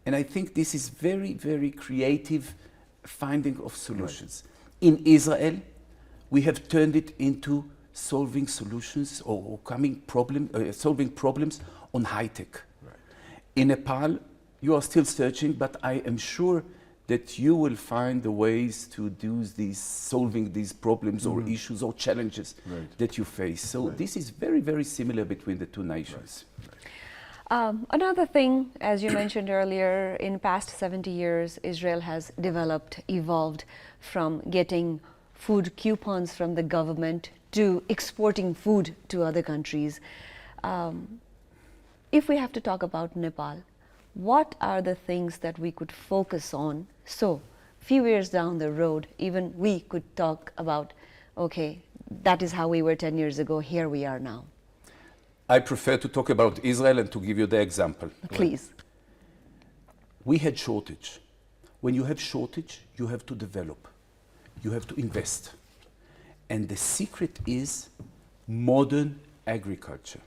And I think this is very, very creative finding of solutions. In Israel, we have turned it into solving solutions or solving problems on high tech. In Nepal, you are still searching, but I am sure that you will find the ways to do solving these problems or issues or challenges that you face. So this is very, very similar between the 2 nations. Another thing, as you mentioned earlier, in past 70 years, Israel has developed, evolved from getting food coupons from the government to exporting food to other countries. If we have to talk about Nepal, what are the things that we could focus on? So, few years down the road, even we could talk about, okay, that is how we were 10 years ago, here we are now. I prefer to talk about Israel and to give you the example. Please. We had shortage. When you have shortage, you have to develop. You have to invest. And the secret is modern agriculture.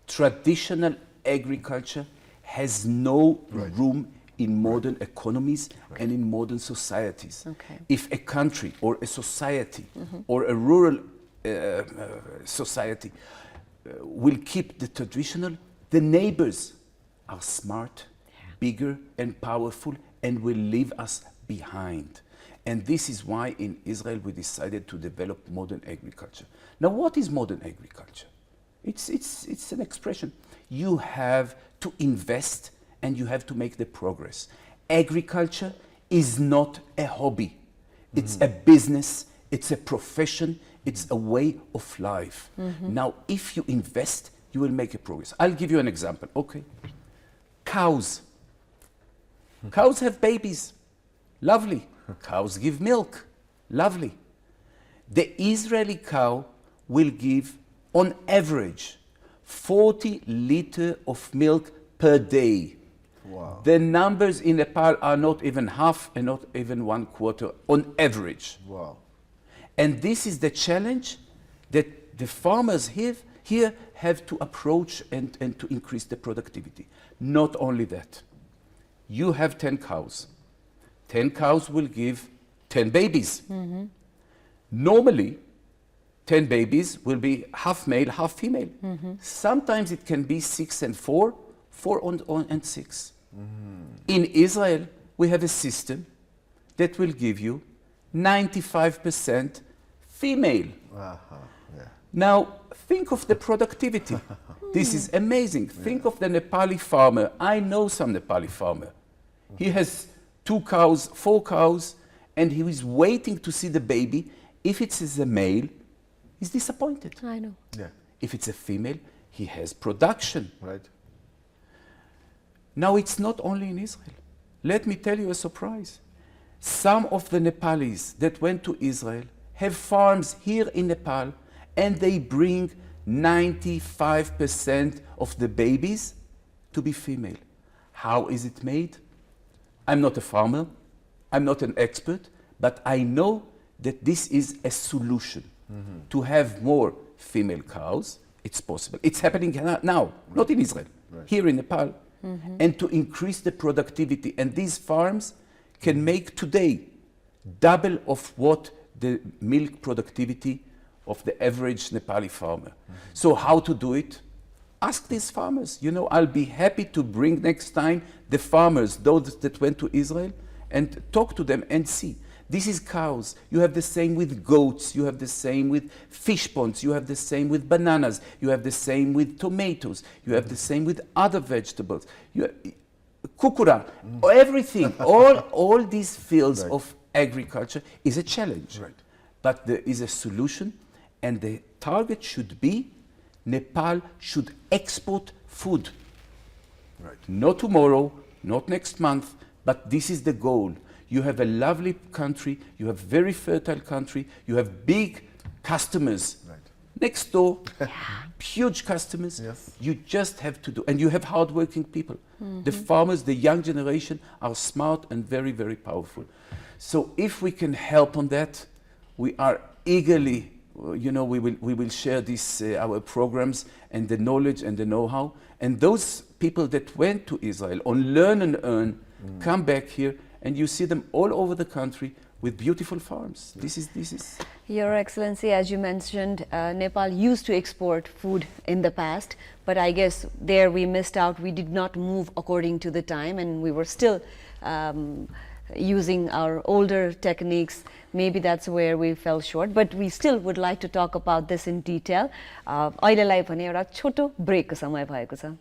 Traditional agriculture has no room in modern economies and in modern societies. Okay. If a country or a society or a rural society will keep the traditional, the neighbors are smart, bigger and powerful and will leave us behind. And this is why in Israel we decided to develop modern agriculture. Now what is modern agriculture? It's an expression. You have to invest and you have to make the progress. Agriculture is not a hobby. It's a business, it's a profession, it's a way of life. Now, if you invest, you will make a progress. I'll give you an example. Okay. Cows. Cows have babies. Lovely. Cows give milk. Lovely. The Israeli cow will give, on average, 40 liters of milk per day. Wow. The numbers in Nepal are not even half and not even 1/4 on average. Wow. And this is the challenge that the farmers here have to approach and to increase the productivity. Not only that, you have 10 cows. 10 cows will give 10 babies. Normally, 10 babies will be half male, half female. Sometimes it can be 6 and 4, 4 and 6. In Israel, we have a system that will give you 95% female. Yeah. Now, think of the productivity. This is amazing. Think of the Nepali farmer. I know some Nepali farmer. He has 2 cows, 4 cows, and he is waiting to see the baby. If it is a male, he's disappointed. I know. Yeah. If it's a female, he has production. Right. Now, it's not only in Israel. Let me tell you a surprise. Some of the Nepalis that went to Israel have farms here in Nepal, and they bring 95% of the babies to be female. How is it made? I'm not a farmer, I'm not an expert, but I know that this is a solution. To have more female cows. It's possible. It's happening now, not in Israel, here in Nepal. And to increase the productivity. And these farms can make today double of what the milk productivity of the average Nepali farmer. So how to do it? Ask these farmers. You know, I'll be happy to bring next time the farmers, those that went to Israel, and talk to them and see. This is cows. You have the same with goats. You have the same with fish ponds. You have the same with bananas. You have the same with tomatoes. You have the same with other vegetables. Kukura, everything, all these fields of agriculture is a challenge. Right. But there is a solution, and the target should be Nepal should export food. Right. Not tomorrow, not next month, but this is the goal. You have a lovely country, you have very fertile country, you have big customers next door, huge customers. Yes. You just have to do, and you have hardworking people. The farmers, the young generation are smart and very, very powerful. So if we can help on that, we are eagerly, we will share this, our programs and the knowledge and the know-how. And those people that went to Israel on Learn and Earn come back here, and you see them all over the country with beautiful farms. This is. Your Excellency, as you mentioned, Nepal used to export food in the past, but I guess there we missed out. We did not move according to the time, and we were still using our older techniques. Maybe that's where we fell short, but we still would like to talk about this in detail. अहिलेलाई भने एउटा छोटो ब्रेकको समय भएको छ.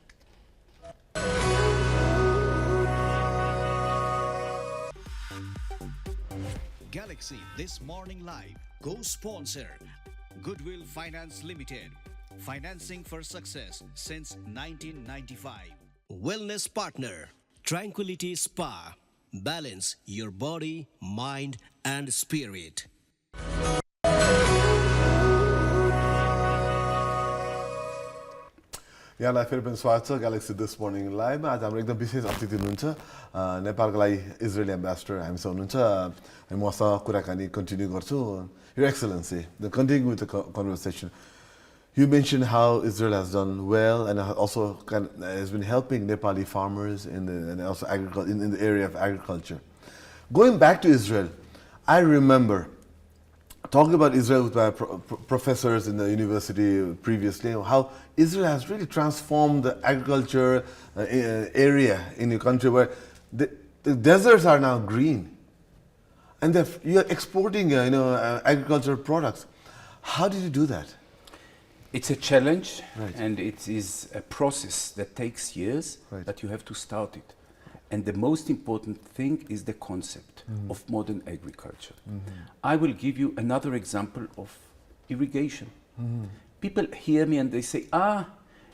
Galaxy This Morning Live co-sponsor Goodwill Finance Limited, financing for success since 1995. Wellness partner Tranquility Spa, balance your body, mind and spirit. यहाँलाई फेरि पनि स्वागत छ ग्यालेक्सी दिस मर्निङ लाइभमा. आज हाम्रो एकदम विशेष अतिथि हुनुहुन्छ नेपालको लागि इजरायली एम्बेसडर हामीसँग हुनुहुन्छ. हामी मसँग कुराकानी कन्टिन्यू गर्छु. Your Excellency, continuing with the conversation, you mentioned how Israel has done well and also has been helping Nepali farmers and also in the area of agriculture. Going back to Israel, I remember talking about Israel with my professors in the university previously, how Israel has really transformed the agriculture area in your country, where the deserts are now green, and you're exporting agricultural products. How did you do that? It's a challenge, Right. and it is a process that takes years, Right. but you have to start it. And the most important thing is the concept of modern agriculture. I will give you another example of irrigation. People hear me and they say,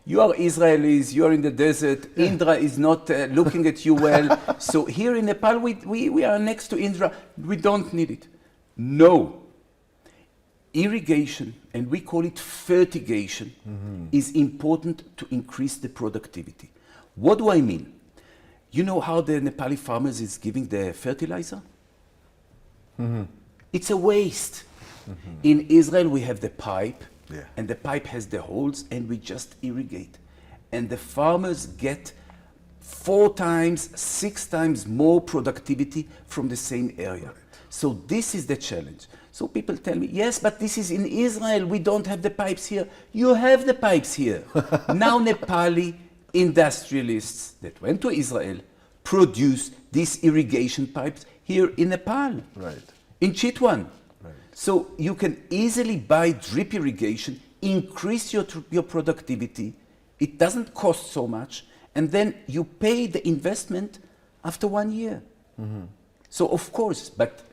You are Israelis, you are in the desert, Indra is not looking at you well. So here in Nepal, we are next to Indra, we don't need it. No. Irrigation, and we call it fertigation, is important to increase the productivity. What do I mean? You know how the Nepali farmers is giving the fertilizer? It's a waste. In Israel, we have the pipe, and the pipe has the holes, and we just irrigate. And the farmers get 4 times, 6 times more productivity from the same area. So this is the challenge. So people tell me, yes, but this is in Israel, we don't have the pipes here. You have the pipes here. Now Nepali industrialists that went to Israel produce these irrigation pipes here in Nepal, in Chitwan. So you can easily buy drip irrigation, increase your productivity. It doesn't cost so much, and then you pay the investment after 1 year. So of course, but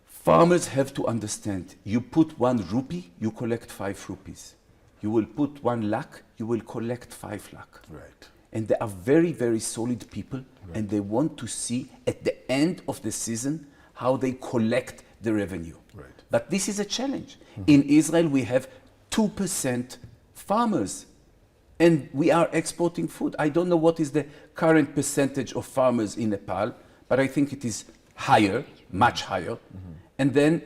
farmers have to understand, you put 1 rupee, you collect 5 rupees. You will put 1 lakh, you will collect 5 lakh. And they are very, very solid people, and they want to see at the end of the season how they collect the revenue. But this is a challenge. In Israel, we have 2% farmers, and we are exporting food. I don't know what is the current percentage of farmers in Nepal, but I think it is higher, much higher. And then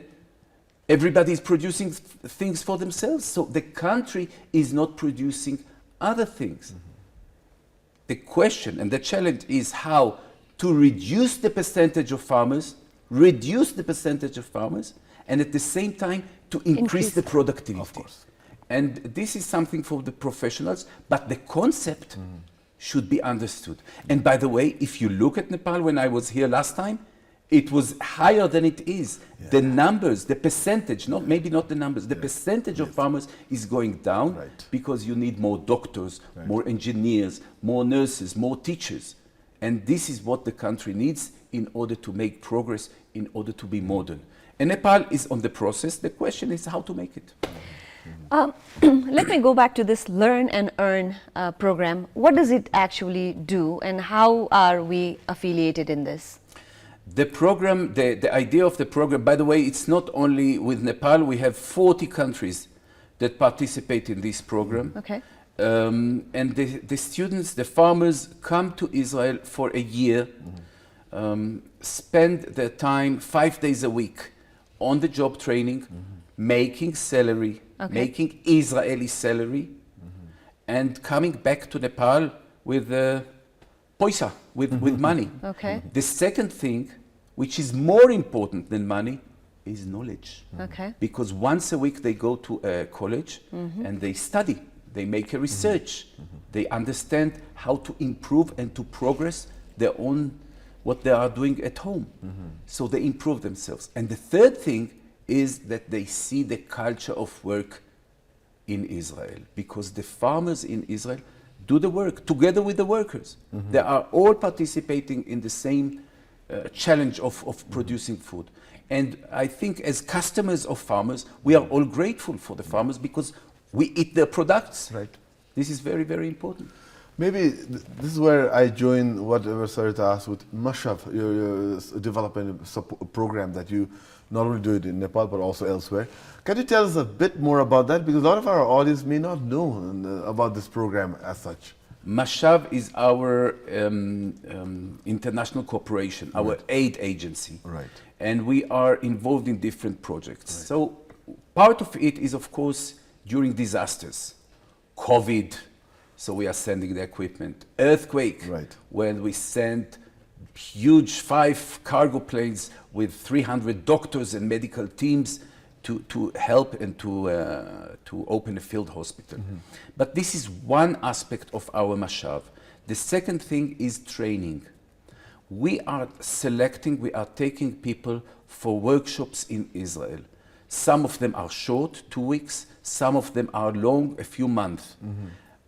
everybody is producing things for themselves. So the country is not producing other things. The question and the challenge is how to reduce the percentage of farmers, and at the same time to increase the productivity. Of course. And this is something for the professionals, but the concept should be understood. And by the way, if you look at Nepal, when I was here last time, it was higher than it is. The numbers, the percentage, maybe not the numbers, the percentage of farmers is going down because you need more doctors, more engineers, more nurses, more teachers. And this is what the country needs in order to make progress, in order to be modern. And Nepal is on the process. The question is how to make it. Let me go back to this Learn and Earn program. What does it actually do, and how are we affiliated in this? The program, the idea of the program, by the way, it's not only with Nepal. We have 40 countries that participate in this program. Okay. And the students, the farmers, come to Israel for a year, spend their time 5 days a week on the job training, making salary, making Israeli salary, and coming back to Nepal with paisa, with money. Okay. The second thing, which is more important than money, is knowledge. Okay. Because once a week they go to a college and they study, they make a research, they understand how to improve and to progress their own, what they are doing at home. So they improve themselves. And the third thing is that they see the culture of work in Israel, because the farmers in Israel do the work together with the workers. They are all participating in the same challenge of producing food. And I think as customers of farmers, we are all grateful for the farmers because we eat their products. Right. This is very, very important. Maybe this is where I join whatever Sarita asked with Mashav, your development program that you not only do it in Nepal but also elsewhere. Can you tell us a bit more about that? Because a lot of our audience may not know about this program as such. Mashav is our international corporation, our aid agency. Right. And we are involved in different projects. Right. So part of it is, of course, during disasters. COVID, so we are sending the equipment. Earthquake, right, when we send huge 5 cargo planes with 300 doctors and medical teams to help and to open a field hospital. But this is one aspect of our Mashav. The second thing is training. We are taking people for workshops in Israel. Some of them are short, 2 weeks. Some of them are long, a few months.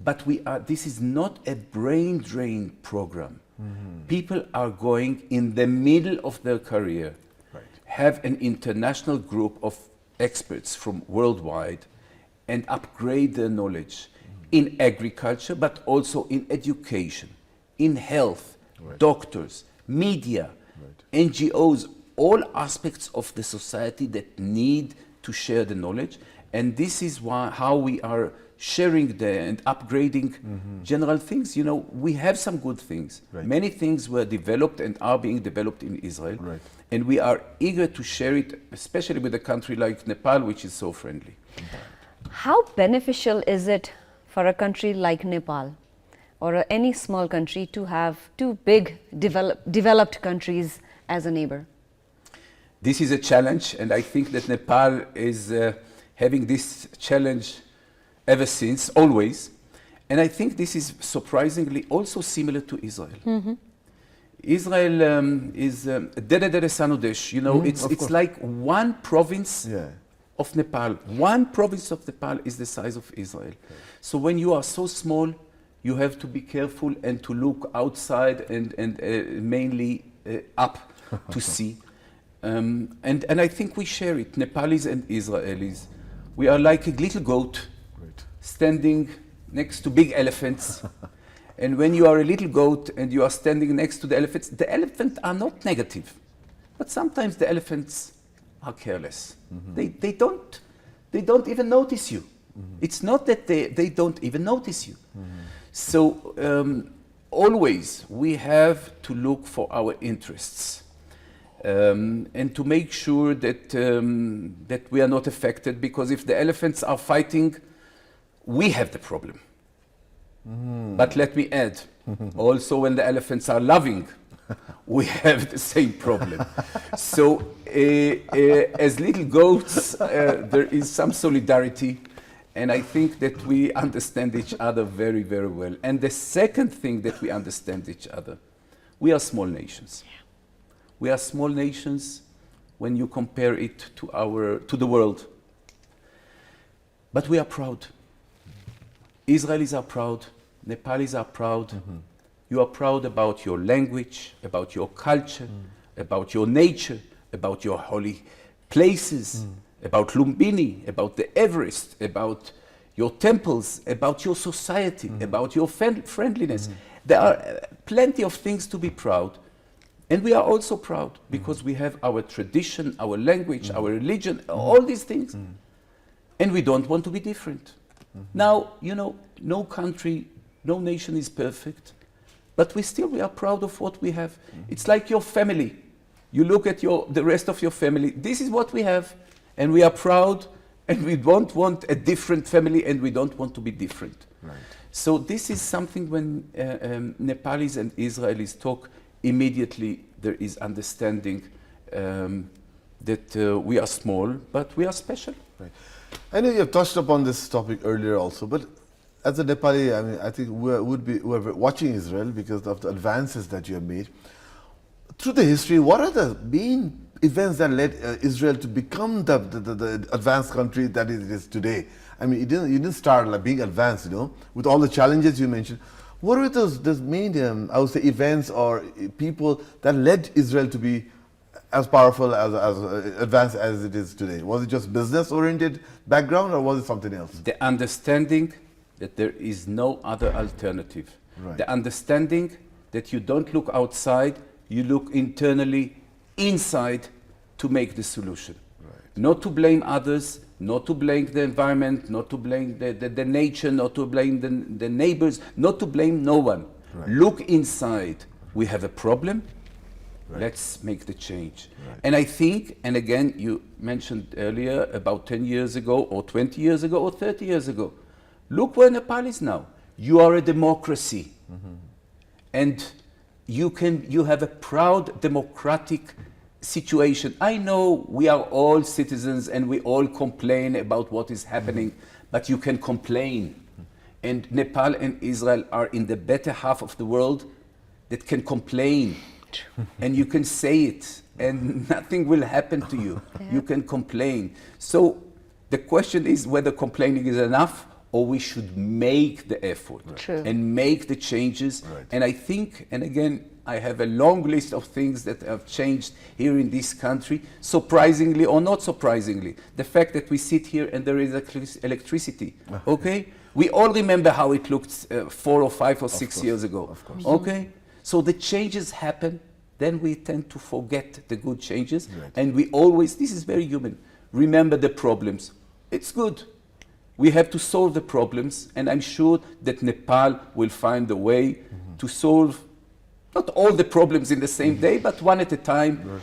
But this is not a brain drain program. People are going in the middle of their career, right, have an international group of experts from worldwide and upgrade their knowledge. in agriculture, but also in education, in health, doctors, media, NGOs, all aspects of the society that need to share the knowledge. And this is how we are sharing and upgrading general things. You know, we have some good things. Many things were developed and are being developed in Israel. And we are eager to share it, especially with a country like Nepal, which is so friendly. How beneficial is it for a country like Nepal or any small country to have two big developed countries as a neighbor? This is a challenge, and I think that Nepal is having this challenge ever since, always. And I think this is surprisingly also similar to Israel. Israel is Dere Sanodesh, you know, it's like one province of Nepal. One province of Nepal is the size of Israel. So when you are so small, you have to be careful and to look outside and mainly up to see. And I think we share it, Nepalis and Israelis. We are like a little goat standing next to big elephants. And when you are a little goat and you are standing next to the elephants are not negative. But sometimes the elephants are careless. They don't even notice you. It's not that they don't even notice you. So always we have to look for our interests. And to make sure that that we are not affected, because if the elephants are fighting, we have the problem. But let me add, also when the elephants are loving, we have the same problem. So as little goats, there is some solidarity, and I think that we understand each other very, very well. And the second thing that we understand each other, we are small nations. We are small nations when you compare it to the world. But we are proud. Israelis are proud. Nepalis are proud. You are proud about your language, about your culture, about your nature, about your holy places, about Lumbini, about the Everest, about your temples, about your society, about your friendliness. There are plenty of things to be proud. And we are also proud because we have our tradition, our language, our religion, all these things. And we don't want to be different. Now, you know, no country, no nation is perfect, but we are proud of what we have. It's like your family. You look at the rest of your family. This is what we have, and we are proud, and we don't want a different family, and we don't want to be different. So this is something when Nepalis and Israelis talk, immediately there is understanding that we are small, but we are special. I know you have touched upon this topic earlier also, but as a Nepali, I mean, I think we are watching Israel because of the advances that you have made. Through the history, what are the main events that led Israel to become the advanced country that it is today? I mean, you didn't start like being advanced, you know, with all the challenges you mentioned. What were those main, I would say, events or people that led Israel to be as powerful, as advanced as it is today? Was it just business-oriented background, or was it something else? The understanding that there is no other alternative. The understanding that you don't look outside, you look internally, inside, to make the solution. Not to blame others, not to blame the environment, not to blame the nature, not to blame the neighbors, not to blame no one. Look inside. We have a problem. Let's make the change. And I think, and again, you mentioned earlier about 10 years ago, or 20 years ago, or 30 years ago. Look where Nepal is now. You are a democracy. And you have a proud democratic situation. I know we are all citizens and we all complain about what is happening, but you can complain. And Nepal and Israel are in the better half of the world that can complain. And you can say it and nothing will happen to you. You can complain. So the question is whether complaining is enough, or we should make the effort and make the changes. And I think, and again, I have a long list of things that have changed here in this country, surprisingly or not surprisingly. The fact that we sit here and there is electricity, okay? We all remember how it looked 4 or 5 or 6 years ago. Of course. Okay? So the changes happen, then we tend to forget the good changes, Right. and we always, this is very human, remember the problems. It's good. We have to solve the problems, and I'm sure that Nepal will find a way to solve not all the problems in the same day, but one at a time.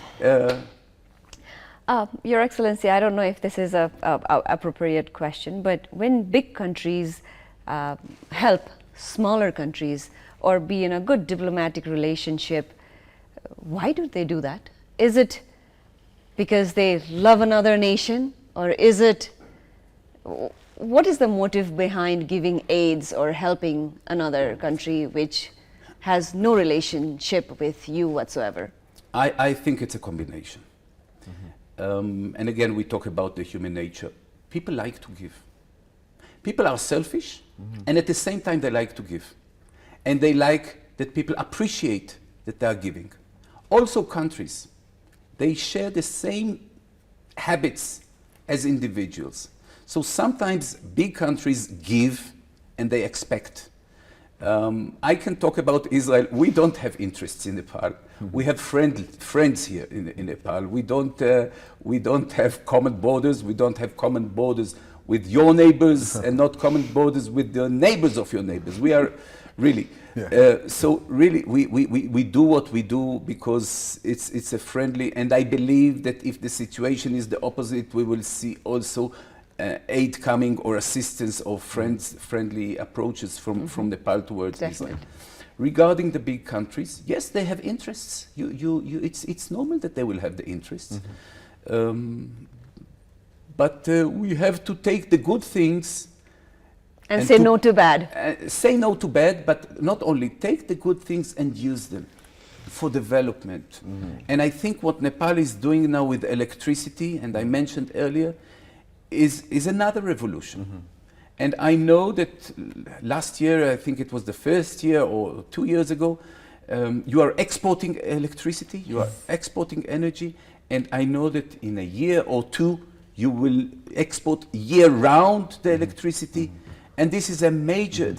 Your Excellency, I don't know if this is a appropriate question, but when big countries help smaller countries or be in a good diplomatic relationship, why do they do that? Is it because they love another nation, or is it, what is the motive behind giving aids or helping another country which has no relationship with you whatsoever? I think it's a combination. And again, we talk about the human nature. People like to give. People are selfish, and at the same time they like to give. And they like that people appreciate that they are giving. Also countries, they share the same habits as individuals. So sometimes big countries give and they expect. I can talk about Israel. We don't have interests in Nepal. We have friends here in Nepal. We don't have common borders. We don't have common borders with your neighbors and not common borders with the neighbors of your neighbors. We are really, so really we do what we do because it's a friendly, and I believe that if the situation is the opposite, we will see also aid coming or assistance or friendly approaches from Nepal towards Definitely. Israel. Regarding the big countries, yes, they have interests. It's normal that they will have the interests. But we have to take the good things And say no to bad. say no to bad, but not only take the good things and use them for development. And I think what Nepal is doing now with electricity, and I mentioned earlier, is another revolution. And I know that last year, I think it was the first year or 2 years ago, you are exporting electricity, you are exporting energy, and I know that in a year or two, you will export year-round the electricity. And this is a major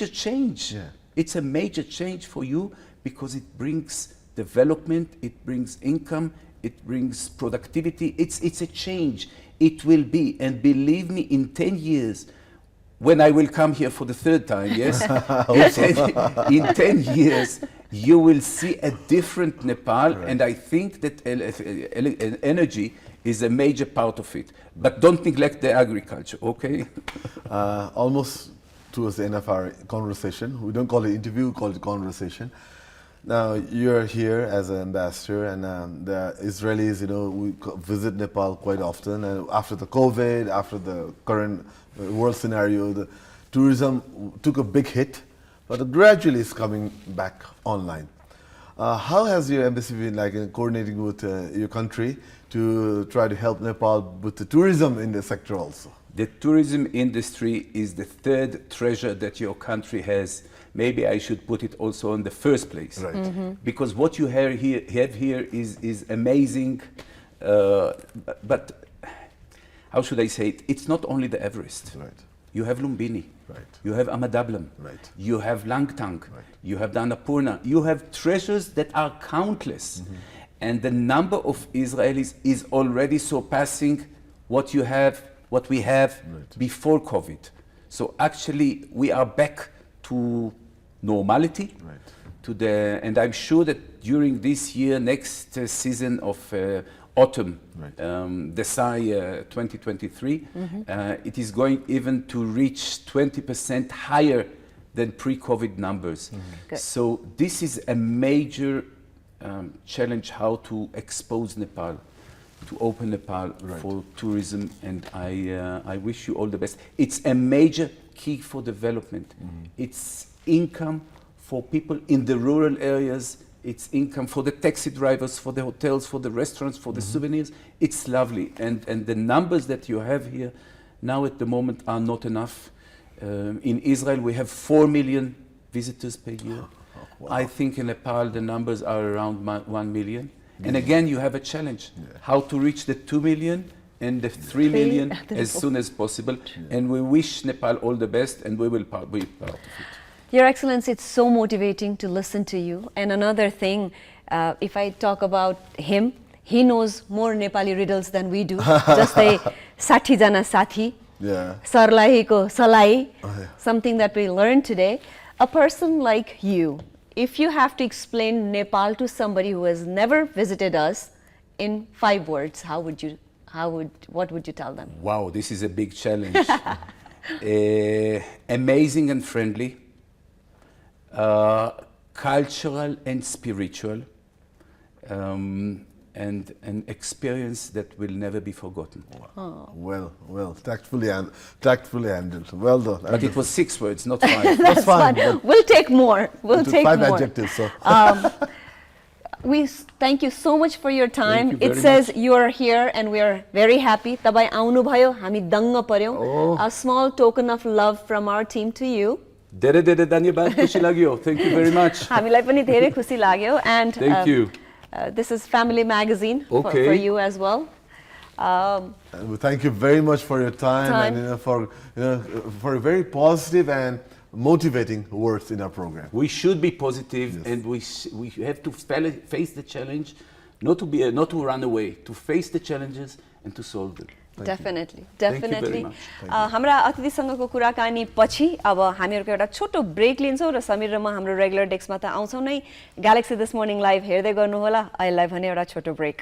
change. Yeah. It's a major change for you because it brings development, it brings income, it brings productivity. It's a change. It will be, and believe me, in 10 years, when I will come here for the third time, yes, in 10 years, you will see a different Nepal, and I think that energy is a major part of it. But don't neglect the agriculture, okay? Almost towards the end of our conversation. We don't call it interview, we call it conversation. Now, you're here as an ambassador, and the Israelis, we visit Nepal quite often. And after the COVID, after the current world scenario, the tourism took a big hit, but gradually it's coming back online. How has your embassy been coordinating with your country to try to help Nepal with the tourism in the sector also? The tourism industry is the third treasure that your country has. Maybe I should put it also in the first place. Right. Because what you have here is amazing, but how should I say it? It's not only the Everest. Right. You have Lumbini. Right. You have Amadablam. Right. You have Langtang. Right. You have the Annapurna. You have treasures that are countless. And the number of Israelis is already surpassing what we have Right. before COVID. So actually we are back to normality. Right. And I'm sure that during this year, next season of autumn, Right. Desai 2023, it is going even to reach 20% higher than pre-COVID numbers. Good. So this is a major challenge, how to expose Nepal, to open Nepal Right. for tourism, and I wish you all the best. It's a major key for development. It's income for people in the rural areas. It's income for the taxi drivers, for the hotels, for the restaurants, for the souvenirs. It's lovely. And the numbers that you have here now at the moment are not enough. In Israel, we have 4 million visitors per year. Wow. I think in Nepal, the numbers are around 1 million. And again, you have a challenge. How to reach the 2 million and the 3 million as soon as possible. And we wish Nepal all the best, and we will be part of it. Your Excellency, it's so motivating to listen to you. And another thing, if I talk about him, he knows more Nepali riddles than we do. Jastै 60 जना साथी, सर्लाहीको सलाई, something that we learned today. A person like you, if you have to explain Nepal to somebody who has never visited us in 5 words, what would you tell them? Wow, this is a big challenge. Amazing and friendly, cultural and spiritual, and an experience that will never be forgotten. Oh. Well, tactfully handled. Well done. But it was 6 words, not 5. That's fine. We'll take more. We'll take 5 more. adjectives. So. We thank you so much for your time. Thank you It very says much. you are here and we are very happy. Tapai आउनु भयो, हामी दङ्ग पर्यौं. A small token of love from our team to you. धेरै धेरै धन्यवाद, खुसी लाग्यो. Thank you very much. हामीलाई पनि धेरै खुसी लाग्यो. And Thank you. This is Family Magazine for you as well. Thank you very much for your time. And for a very positive and motivating words in our program. We should be positive, and we have to face the challenge, not to run away, to face the challenges and to solve them. Definitely. Thank you very much. हाम्रा अतिथिसँगको कुराकानी पछि अब हामीहरुको एउटा छोटो brake लिन्छौं र समीर र म हाम्रो रेगुलर डेस्कमा त आउँछौं नै. ग्यालेक्सी दिस मर्निङ लाइभ हेर्दै गर्नु होला. अहिलेलाई भने एउटा छोटो brake.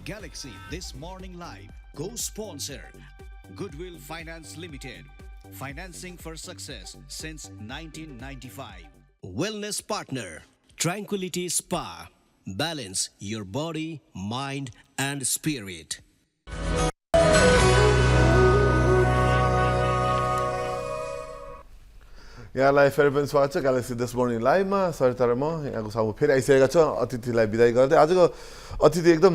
Galaxy This Morning Live co-sponsor Goodwill Finance Limited. Financing for success since 1995. Wellness partner Tranquility Spa. Balance your body, mind and spirit. यहाँलाई फेरि पनि स्वागत छ ग्यालेक्सी दिस मर्निङ लाइभमा. सरिता र म यहाँको सामु फेरि आइसकेका छौँ अतिथिलाई बिदाई गर्दै. आजको अतिथि एकदम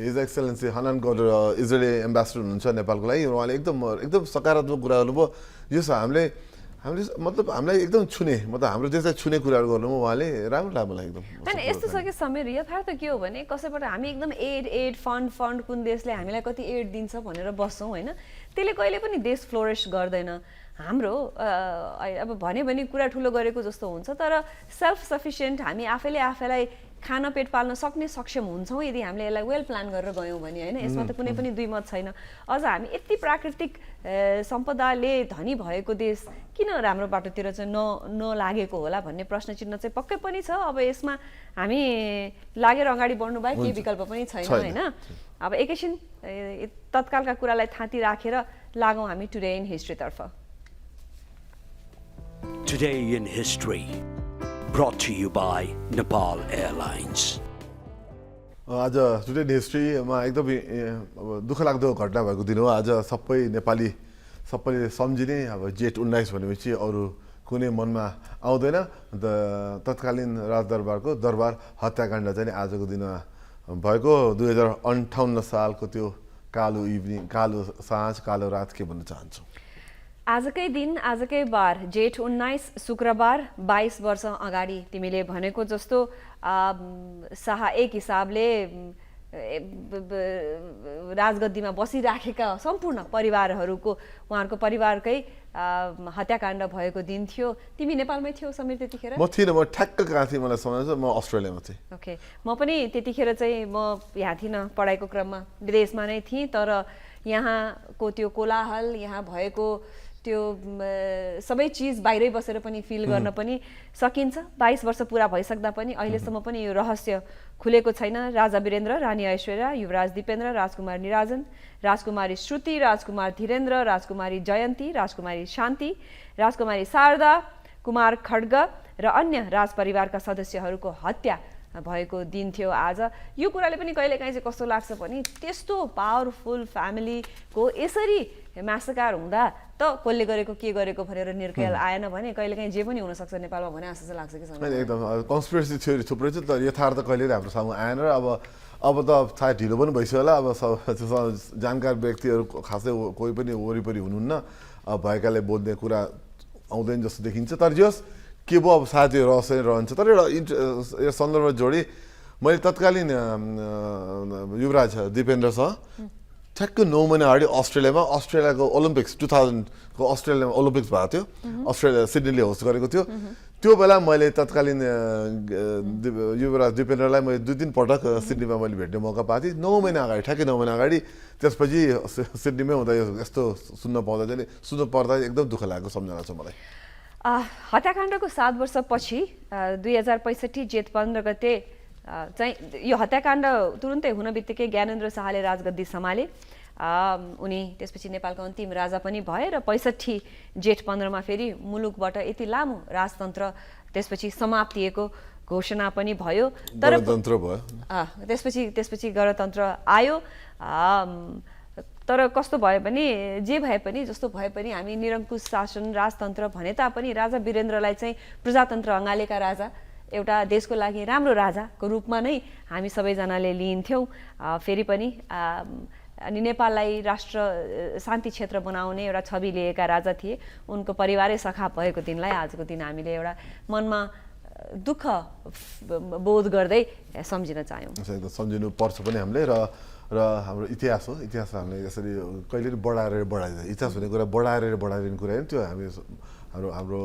हिज एक्सेलेन्सी हनान गौडर इजरायली एम्बेसडर हुनुहुन्छ नेपालको लागि. उहाँले एकदम सकारात्मक कुरा गर्नुभयो. यो हामीले मतलब हामीलाई एकदम छुने, मतलब हाम्रो देशलाई छुने कुराहरू गर्नुभयो उहाँले. राम्रो लाग्यो मलाई एकदम. हैन यस्तो छ कि समीर, यथार्थ के हो भने कसैबाट हामी एकदम एड फन्ड कुन देशले हामीलाई कति एड दिन्छ भनेर बस्छौँ हैन, त्यसले कहिले पनि देश फ्लोरिश गर्दैन. हाम्रो अब भने कुरा ठुलो गरेको जस्तो हुन्छ, तर सेल्फ सफिसिएन्ट हामी आफैलाई खान पेट पाल्न सक्ने सक्षम हुन्छौँ यदि हामीले यसलाई वेल प्लान गरेर गयौँ भने हैन. यसमा त कुनै पनि दुई मत छैन. अझ हामी यति प्राकृतिक सम्पदाले धनी भएको देश किन राम्रो बाटोतिर चाहिँ नलागेको होला भन्ने प्रश्न चिन्ह चाहिँ पक्कै पनि छ. अब यसमा हामी लागेर अगाडि बढ्नु बाहेक केही विकल्प पनि छैन हैन. अब एकैछिन तत्कालका कुरालाई थाती राखेर लागौँ हामी टुडे इन हिस्ट्री तर्फ. Today in History, brought to you by Nepal Airlines. आज टुडे इन हिस्ट्रीमा एकदमै दुःख लाग्दो घटना भएको दिन हो. आज सबैले सम्झिने अब जेठ 19 भनेपछि अरू कुनै मनमा आउँदैन. अन्त तत्कालीन राजदरबारको दरबार हत्याकाण्ड चाहिँ आजको दिनमा भएको. 2058 सालको त्यो कालो इभिनिङ, कालो साँझ, कालो रात के भन्न चाहन्छु. आजकै दिन आजकै बार जेठ 19 शुक्रबार 22 वर्ष अगाडि तिमीले भनेको जस्तो शाह एक हिसाबले राजगद्दीमा बसिराखेका सम्पूर्ण परिवारहरूको उहाँहरूको परिवारकै हत्याकाण्ड भएको दिन थियो. तिमी नेपालमै थियौ समीर त्यतिखेर? म थिइनँ, म ठ्याक्क कहाँ थिएँ मलाई सम्झना छ. म अस्ट्रेलियामा थिएँ. ओके, म पनि त्यतिखेर चाहिँ म यहाँ थिइनँ, पढाइको क्रममा विदेशमा नै थिएँ. तर यहाँको त्यो कोलाहल, यहाँ भएको त्यो सबै चिज बाहिरै बसेर पनि फिल गर्न पनि सकिन्छ. 22 वर्ष पुरा भइसक्दा पनि अहिलेसम्म पनि यो रहस्य खुलेको छैन. राजा वीरेन्द्र, रानी ऐश्वर्या, युवराज दिपेन्द्र, राजकुमार निराजन, राजकुमारी श्रुति, राजकुमार धीरेन्द्र, राजकुमारी जयन्ती, राजकुमारी शान्ति, राजकुमारी शारदा, कुमार खड्ग र अन्य राजपरिवारका सदस्यहरूको हत्या भएको दिन थियो आज. यो कुराले पनि कहिलेकाहीँ चाहिँ कस्तो लाग्छ भने त्यस्तो पावरफुल फ्यामिलीको यसरी मासुकार हुँदा त कसले गरेको के गरेको भनेर निर्णय आएन भने कहिलेकाहीँ जे पनि हुनसक्छ नेपालमा भने जस्तो लाग्छ कि सबै. एकदम कन्स्पिरेसी थ्योरी थुप्रै छ, तर यथार्थ कहिले हाम्रो सामु आएन. र अब त सायद ढिलो पनि भइसक्यो होला. अब जानकार व्यक्तिहरू खासै कोही पनि वरिपरि हुनुहुन्न. भएकाले बोल्ने कुरा आउँदैन जस्तो देखिन्छ तर जस के भयो अब साथीहरू असै रहन्छ तर एउटा सन्दर्भ जोडी मैले तत्कालीन युवराज दिपेन्द्रसँग ठ्याक्क 9 महिना अगाडि अस्ट्रेलियाको ओलम्पिक्स 2000को अस्ट्रेलियामा ओलम्पिक्स भएको थियो अस्ट्रेलिया सिडनीले होस्ट गरेको थियो त्यो बेला मैले तत्कालीन युवराज दिपेन्द्रलाई मैले 2-3 पटक सिडनीमा मैले भेट्ने मौका पाएको थिएँ 9 महिना अगाडि ठ्याक्कै 9 महिना अगाडि त्यसपछि सिडनीमै हुँदा यस्तो सुन्न पर्दा एकदम दुःख लागेको सम्झना छ मलाई हत्याकाण्डको 7 वर्षपछि 2065 जेठ 15 गते चाहिँ यो हत्याकाण्ड तुरुन्तै हुन बित्तिकै ज्ञानेन्द्र शाहले राजगद्दी सम्हाले उनी त्यसपछि नेपालको अन्तिम राजा पनि भए र 65 जेठ 15 मा फेरि मुलुकबाट यति लामो राजतन्त्र त्यसपछि समाप्तिएको घोषणा पनि भयो तर गणतन्त्र भयो त्यसपछि गणतन्त्र आयो तर कस्तो भयो भने जे भए पनि जस्तो भए पनि हामी निरङ्कुश शासन राजतन्त्र भने तापनि राजा वीरेन्द्रलाई चाहिँ प्रजातन्त्र अँगालेका राजा एउटा देशको लागि राम्रो राजाको रूपमा नै हामी सबैजनाले लिइन्थ्यौँ फेरि पनि अनि नेपाललाई राष्ट्र शान्ति क्षेत्र बनाउने एउटा छवि लिएका राजा थिए उनको परिवारै सखा भएको दिनलाई आजको दिन हामीले एउटा मनमा दुःख बोध गर्दै सम्झिन चाह्यौँ सम्झिनु पर्छ पनि हामीले र हाम्रो इतिहास हो इतिहास हामीले यसरी कहिले बढाइदिन्छ इतिहास भन्ने कुरा बढाइदिने कुरा होइन त्यो हाम्रो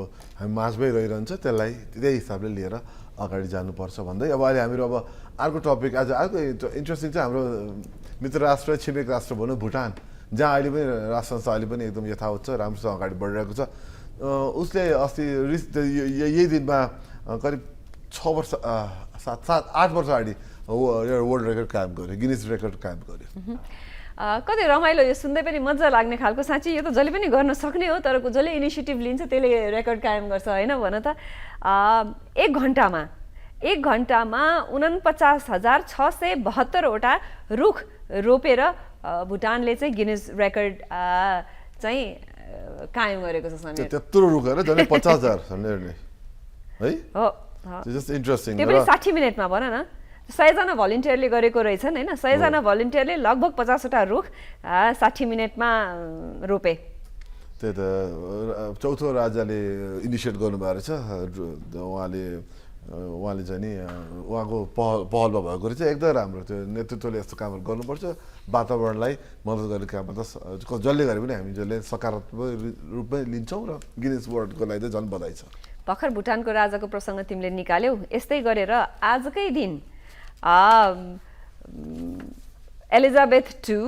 माझमै रहिरहन्छ त्यसलाई त्यही हिसाबले लिएर अगाडि जानुपर्छ भन्दै अब अहिले हामीहरू अब अर्को टपिक आज अर्को इन्ट्रेस्टिङ चाहिँ हाम्रो मित्र राष्ट्र छिमेक राष्ट्र भनौँ भुटान जहाँ अहिले पनि राष्ट्र संस्था अहिले पनि एकदम यथावत छ राम्रोसँग अगाडि बढिरहेको छ उसले अस्ति यही दिनमा करिब 6 वर्ष 7-8 वर्ष अगाडि वर्ल्ड रेकर्ड कायम गर्यो गिनिज रेकर्ड कायम गर्यो कति रमाइलो यो सुन्दै पनि मजा लाग्ने खालको साँच्चै यो त जसले पनि गर्न सक्ने हो तर जसले इनिसिएटिभ लिन्छ त्यसले रेकर्ड कायम गर्छ होइन भन त 1 घन्टामा 49,672 वटा रुख रोपेर भुटानले चाहिँ गिनिज रेकर्ड चाहिँ कायम गरेको छ समीर त्यत्रो रुख हैन झन् 50,000 है हो जस्ट इन्ट्रेस्टिङ त्यो पनि 60 मिनेटमा भन न 100 जना भलिन्टियरले गरेको रहेछन् हैन 100 जना भलिन्टियरले लगभग 50 वटा रुख 60 मिनेटमा रोपे त्यही त चौथो राजाले इनिसिएट गर्नुभएको रहेछ उहाँले चाहिँ नि उहाँको पहलमा भएको रहेछ एकदम राम्रो त्यो नेतृत्वले यस्तो कामहरू गर्नुपर्छ वातावरणलाई मद्दत गर्ने काम जसले गरे पनि हामी जसले सकारात्मक रूपमै लिन्छौँ र गिनिज वर्ल्डको लागि चाहिँ झन् बधाई छ भर्खर भुटानको राजाको प्रसङ्ग तिमीले निकाल्यौ यस्तै गरेर आजकै दिन एलिजाबेथ II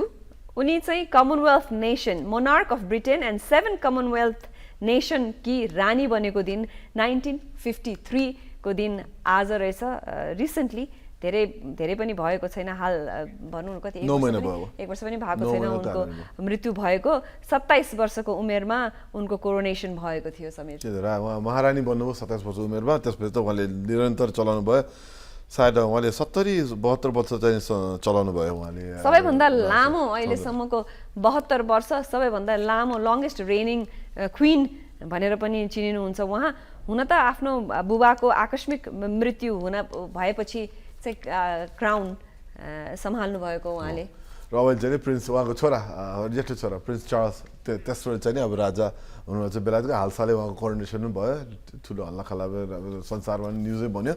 उनी चाहिँ Commonwealth nation monarch of Britain and 7 Commonwealth nation कि रानी बनेको दिन 1953 को दिन आज रहेछ रिसेन्टली धेरै पनि भएको छैन हाल भनौँ कति 1 वर्ष पनि भएको छैन उनको मृत्यु भएको 27 वर्षको उमेरमा उनको कोरोनेसन भएको थियो समीर महारानी बन्नुभयो 27 वर्षको उमेरमा त्यसपछि त उहाँले निरन्तर चलाउनु भयो सायद उहाँले 70-72 वर्ष चाहिँ चलाउनु भयो उहाँले सबैभन्दा लामो अहिलेसम्मको 72 वर्ष सबैभन्दा लामो लङ्गेस्ट रेनिङ क्वीन भनेर पनि चिनिनुहुन्छ उहाँ हुन त आफ्नो बुबाको आकस्मिक मृत्यु भएपछि चाहिँ क्राउन सम्हाल्नु भएको उहाँले र अब चाहिँ प्रिन्स उहाँको छोरा जेठो छोरा प्रिन्स चार्ल्स तेस्रो चाहिँ अब राजा हुनुहुन्छ बेलायतको हालसालै उहाँको कोरोनेसन पनि भयो ठुलो हल्लाखल्ला संसारमा न्युजै बन्यो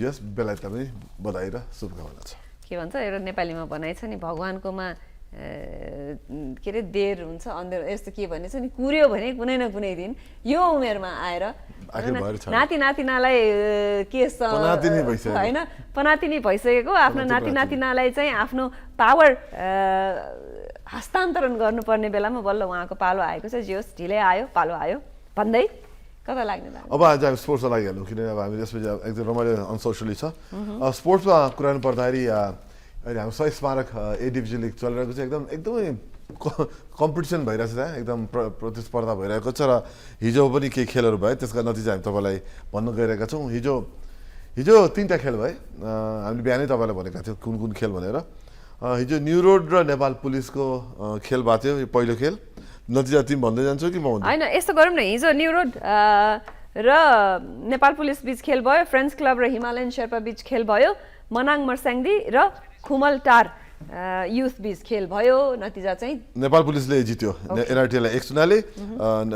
यस बेलायतलाई पनि बधाई र शुभकामना छ के भन्छ एउटा नेपालीमा भनाइ छ नि भगवान्कोमा के अरे देर हुन्छ अन्धेर यस्तो के भन्ने छ नि कुर्यो भने कुनै न कुनै दिन यो उमेरमा आएर नाति नातिनालाई के होइन पनातिनी भइसकेको आफ्नो नाति नातिनालाई चाहिँ आफ्नो पावर हस्तान्तरण गर्नुपर्ने बेलामा बल्ल उहाँको पालो आएको छ जे होस् ढिलै आयो पालो आयो भन्दै कता लाग्ने अब आज हामी स्पोर्ट्समा लागिहाल्नु किनभने अब हामी त्यसपछि एकदम रमाइलो अनसोसियली छ स्पोर्ट्समा कुरा गर्नुपर्दाखेरि अहिले हाम्रो 100 स्मारक ए डिभिजन लिग चलिरहेको छ एकदमै कम्पिटिसन भइरहेको छ एकदम प्रतिस्पर्धा भइरहेको छ र हिजो पनि केही खेलहरू भयो त्यसका नतिजा हामी तपाईँलाई भन्न गइरहेका छौँ हिजो 3टा खेल भयो हामीले बिहानै तपाईँलाई भनेका थियौँ कुन खेल भनेर हिजो न्यू रोड र नेपाल पुलिसको खेल भएको थियो यो पहिलो खेल नतिजा तिमी भन्दै जान्छौ कि म होइन यस्तो गरौँ न हिजो न्यू रोड र नेपाल पुलिस बीच खेल भयो फ्रेन्ड्स क्लब र हिमालयन शेर्पा बीच खेल भयो मनाङ मर्स्याङ्दी र खुमलटार युथ बीच खेल भयो, नतिजा चाहिँ नेपाल पुलिसले जित्यो एनआरटीलाई 1 शून्यले।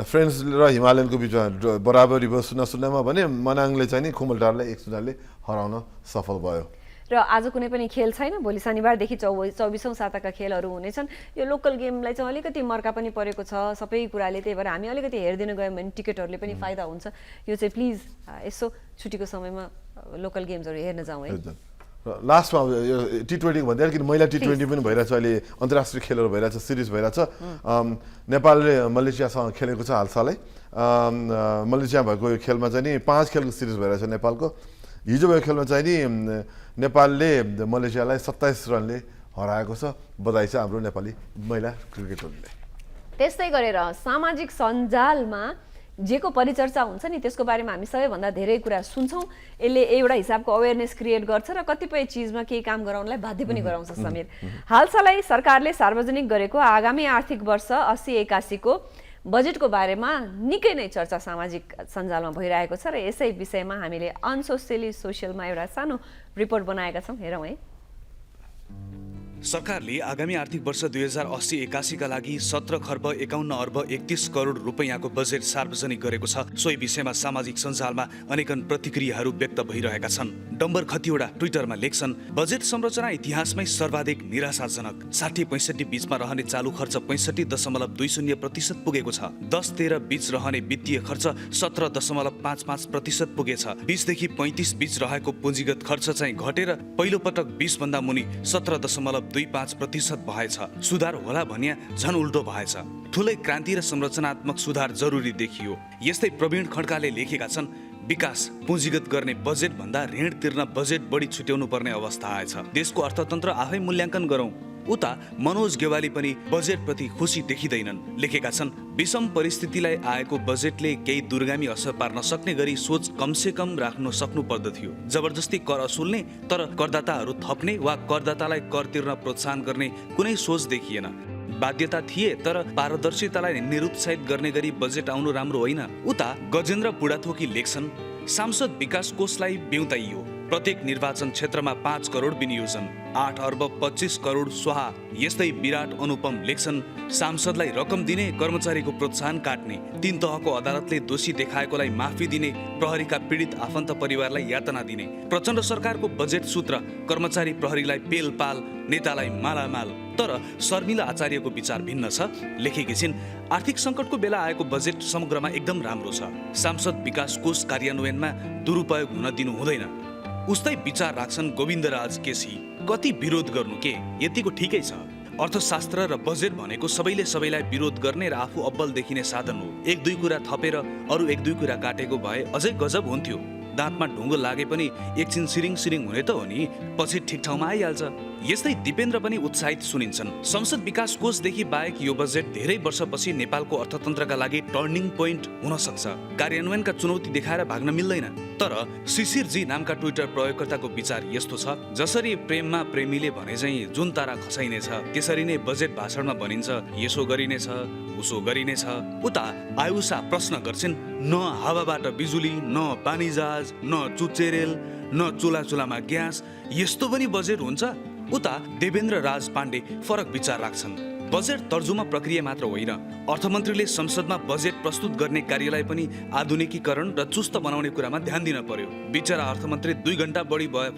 फ्रेन्ड्स र हिमालयनको बिचमा बराबरी भयो 0-0 भने मनाङले चाहिँ नि खुमलटारलाई 1 शून्यले हराउन सफल भयो। र आज कुनै पनि खेल छैन, भोलि शनिबारदेखि 24औं साताका खेलहरू हुनेछन्। यो लोकल गेमलाई चाहिँ अलिकति मर्का पनि परेको छ सबै कुराले, त्यही भएर हामी अलिकति हेरिदिन गयौँ भने टिकटहरूले पनि फाइदा हुन्छ। यो चाहिँ प्लिज यसो छुट्टीको समयमा लोकल गेम्सहरू हेर्न जाउँ है। लास्टमा यो T20 भन्दै किन महिला T20 पनि भइरहेछ, अहिले अन्तर्राष्ट्रिय खेलहरू भइरहेछ, सिरिज भइरहेछ। नेपालले मलेसियासँग खेलेको छ हालसालै। मलेसिया भएको यो खेलमा चाहिँ नि 5 खेलको सिरिज भइरहेछ नेपालको। हिजो भएको खेलमा चाहिँ नि नेपालले मलेसियालाई 27 रनले हराएको छ। बधाई छ हाम्रो नेपाली महिला क्रिकेट टोलीलाई। त्यस्तै गरेर सामाजिक सञ्जालमा जेको परिचर्चा हुन्छ नि त्यसको बारेमा हामी सबैभन्दा धेरै कुरा सुन्छौँ। यसले एउटा हिसाबको अवेरनेस क्रिएट गर्छ र कतिपय चिजमा केही काम गराउनलाई बाध्य पनि गराउँछ। समीर, हालसालै सरकारले सार्वजनिक गरेको आगामी आर्थिक वर्ष 80-81 को बजेटको बारेमा निकै नै चर्चा सामाजिक सञ्जालमा भइरहेको छ र यसै विषयमा हामीले अनसोसियली सोसियलमा एउटा सानो रिपोर्ट बनाएका छौँ, हेरौँ है। सरकारले आगामी आर्थिक वर्ष 2080-81 का लागि 17 खर्ब 51 अर्ब 31 करोड रुपैयाँको बजेट सार्वजनिक गरेको छ। सोही विषयमा सामाजिक सञ्जालमा अनेकन प्रतिक्रियाहरू व्यक्त भइरहेका छन्। डम्बर खतिवडा ट्विटरमा लेख्छन्, बजेट संरचना इतिहासमै सर्वाधिक निराशाजनक। 60-65 बीचमा रहने चालु खर्च 65.20% पुगेको छ। 10-13 बीच रहने वित्तीय खर्च 17.55% पुगेछ। 20 देखि 35 बीच रहेको पुँजीगत खर्च चाहिँ घटेर पहिलो पटक 20 भन्दा मुनि 17.25% भएछ। सुधार होला भनिया झन उल्टो भएछ। ठुलै क्रान्ति र संरचनात्मक सुधार जरुरी देखियो। यस्तै प्रवीण खड्काले लेखेका छन्, विकास पुँजीगत गर्ने बजेट भन्दा ऋण तिर्न बजेट बढी छुट्याउनु पर्ने अवस्था आएछ। देशको अर्थतन्त्र आफै मूल्याङ्कन गरौँ। उता मनोज गेवाली पनि बजेटप्रति खुसी देखिँदैनन्। लेखेका छन्, विषम परिस्थितिलाई आएको बजेटले केही दूरगामी असर पार्न सक्ने गरी सोच कमसे कम राख्न सक्नु पर्दथ्यो। जबरजस्ती कर असुल्ने तर करदाताहरू थप्ने वा करदातालाई कर तिर्न प्रोत्साहन गर्ने कुनै सोच देखिएन। बाध्यता थिए तर पारदर्शितालाई निरुत्साहित गर्ने गरी बजेट आउनु राम्रो होइन। उता गजेन्द्र बुढाथोकी लेख्छन्, सांसद विकास कोषलाई ब्युताइयो। प्रत्येक निर्वाचन क्षेत्रमा 5 करोड विनियोजन, 8 अर्ब 25 करोड स्वाहा। यस्तै विराट अनुपम लेख्छन्, सांसदलाई रकम दिने, कर्मचारीको प्रोत्साहन काट्ने, 3 तहको अदालतले दोषी देखाएकोलाई माफी दिने, प्रहरीका पीडित आफन्त परिवारलाई यातना दिने। प्रचण्ड सरकारको बजेट सूत्र कर्मचारी प्रहरीलाई पेलपाल, नेतालाई मालामाल। तर शर्मिला आचार्यको विचार भिन्न छ। लेखेकी छिन्, आर्थिक सङ्कटको बेला आएको बजेट समग्रमा एकदम राम्रो छ। सांसद विकास कोष कार्यान्वयनमा दुरुपयोग हुन दिनु हुँदैन। उस्तै विचार राख्छन् गोविन्दराज केसी। कति विरोध गर्नु के, यतिको ठिकै छ। अर्थशास्त्र र बजेट भनेको सबैलाई विरोध गर्ने र आफू अब्बल देखिने साधन हो। 1-2 कुरा थपेर अरू 1-2 कुरा काटेको भए अझै गजब हुन्थ्यो। दाँतमा ढुङ्गो लागे पनि एकछिन सिरिङ हुने त हो नि, पछि ठिक ठाउँमा आइहाल्छ। यस्तै दिपेन्द्र पनि उत्साहित सुनिन्छन्। संसद विकास कोषदेखि बाहेक यो बजेट धेरै वर्षपछि नेपालको अर्थतन्त्रका लागि टर्निङ पोइन्ट हुन सक्छ। कार्यान्वयनका चुनौती देखाएर भाग्न मिल्दैन। तर शिशिरजी नामका ट्विटर प्रयोगकर्ताको विचार यस्तो छ, जसरी प्रेममा प्रेमीले भने चाहिँ जुन तारा खसाइनेछ त्यसरी नै बजेट भाषणमा भनिन्छ यसो गरिनेछ उसो गरिनेछ। उता आयुषा प्रश्न गर्छिन्, न हावाबाट बिजुली, न पानी जहाज, न चुचेरेल, न चुलामा ग्यास, यस्तो पनि बजेट हुन्छ? उता देवेन्द्र राज पाण्डे फरक विचार राख्छन्। बजेट तर्जुमा प्रक्रिया मात्र होइन, अर्थमन्त्रीले संसदमा बजेट प्रस्तुत गर्ने कार्यलाई पनि आधुनिकीकरण र चुस्त बनाउने कुरामा ध्यान दिन पर्यो। बिचरा अर्थमन्त्री 2 घण्टा बढी भयो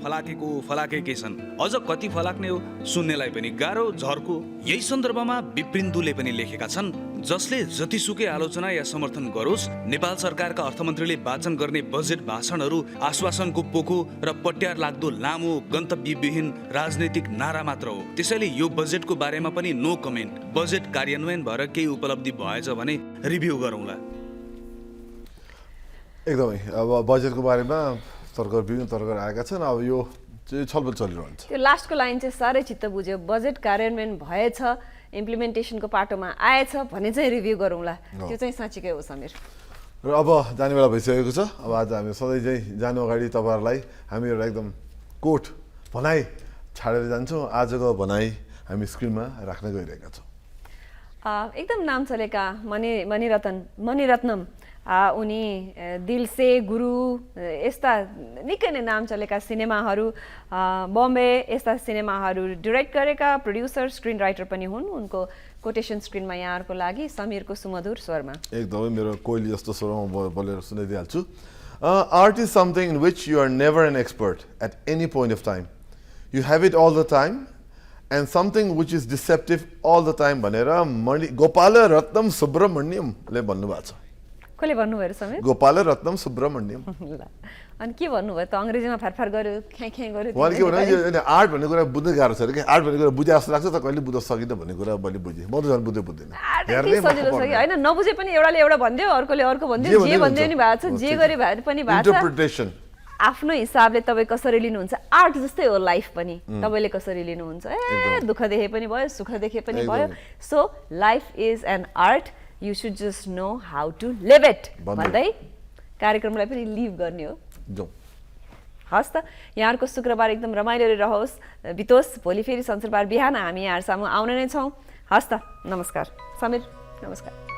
फलाकेकै छन्। अझ कति फलाक्ने हो सुन्नेलाई पनि गाह्रो झर्को। यही सन्दर्भमा विप्रिन्दुले पनि लेखेका छन्, जसले जतिसुकै आलोचना या समर्थन गरोस्, नेपाल सरकारका अर्थमन्त्रीले वाचन गर्ने बजेट भाषणहरू आश्वासनको पोको र पट्यार लाग्दो लामो गन्तव्यविहीन राजनैतिक नारा मात्र हो। त्यसैले यो बजेटको बारेमा पनि नो कमेन्ट। बजेट कार्यान्वयन भएर केही उपलब्धि भएछ भने रिभ्यू गरौँला। एकदमै अब बजेटको बारेमा विभिन्न तर्क आएका छन्। अब यो छलफल चलिरहन्छ। त्यो लास्टको लाइन चाहिँ साह्रै चित्त बुझ्यो। बजेट कार्यान्वयन भएछ, इम्प्लिमेन्टेसनको पाटोमा आएछ भने चाहिँ रिभ्यू गरौँला। त्यो चाहिँ साँच्चीकै हो समीर। र अब जाने बेला भइसकेको छ। अब आज हामी सधैँ चाहिँ जानु अगाडि तपाईँहरूलाई हामी एउटा एकदम कोट भनाइ छाडेर जान्छौँ। आजको भनाइ हामी स्क्रिनमा राख्न गइरहेका छौँ। एकदम नाम चलेका मणिरत्नम उनी दिल से गुरु यस्ता निकै नै नाम चलेका सिनेमाहरू बम्बे यस्ता सिनेमाहरू डिरेक्ट गरेका प्रोड्युसर स्क्रिन राइटर पनि हुन् उनको कोटेसन स्क्रिनमा यहाँहरूको लागि समीरको सुमधुर स्वरमा एकदमै मेरो कोइली जस्तो स्वरमा बोलेर सुनाइदिइहाल्छु art is something in which you are never an expert at any point of time you have it all the time and something which is deceptive all the time भनेर गोपाल रत्नम सुब्रमण्यमले भन्नुभएको छ कसले भन्नुभयो र समीर गोपाल रत्नम सुब्रमण्यम अनि के भन्नुभयो त अङ्ग्रेजीमा फारफार गर्यो ख्याँ गर्यो उहाँले के भन्नु आर्ट भन्ने कुरा बुझ्न गाह्रो छ अरे कि आर्ट भन्ने कुरा बुझे जस्तो लाग्छ त कहिले बुझ्न सकिनँ भन्ने कुरा मैले बुझेँ म त झन् बुझ्दै बुझ्दैन सजिलो छ कि होइन नबुझे पनि एउटाले एउटा भनिदियो अर्कोले अर्को भनिदियो जे भनिदियो नि भएको छ जे गरे भए पनि भएको छ इन्टरप्रिटेसन आफ्नो हिसाबले तपाईँ कसरी लिनुहुन्छ आर्ट जस्तै हो लाइफ पनि तपाईँले कसरी लिनुहुन्छ दुःख देखे पनि भयो सुख देखे पनि भयो so life is an art you should just know how to live it भन्दै कार्यक्रमलाई पनि लिभ गर्ने हो हस् त यहाँहरूको शुक्रबार एकदम रमाइलो रहोस् बितोस् भोलि फेरि शनिबार बिहान हामी यहाँहरू सामु आउने नै छौँ हस् त नमस्कार समीर नमस्कार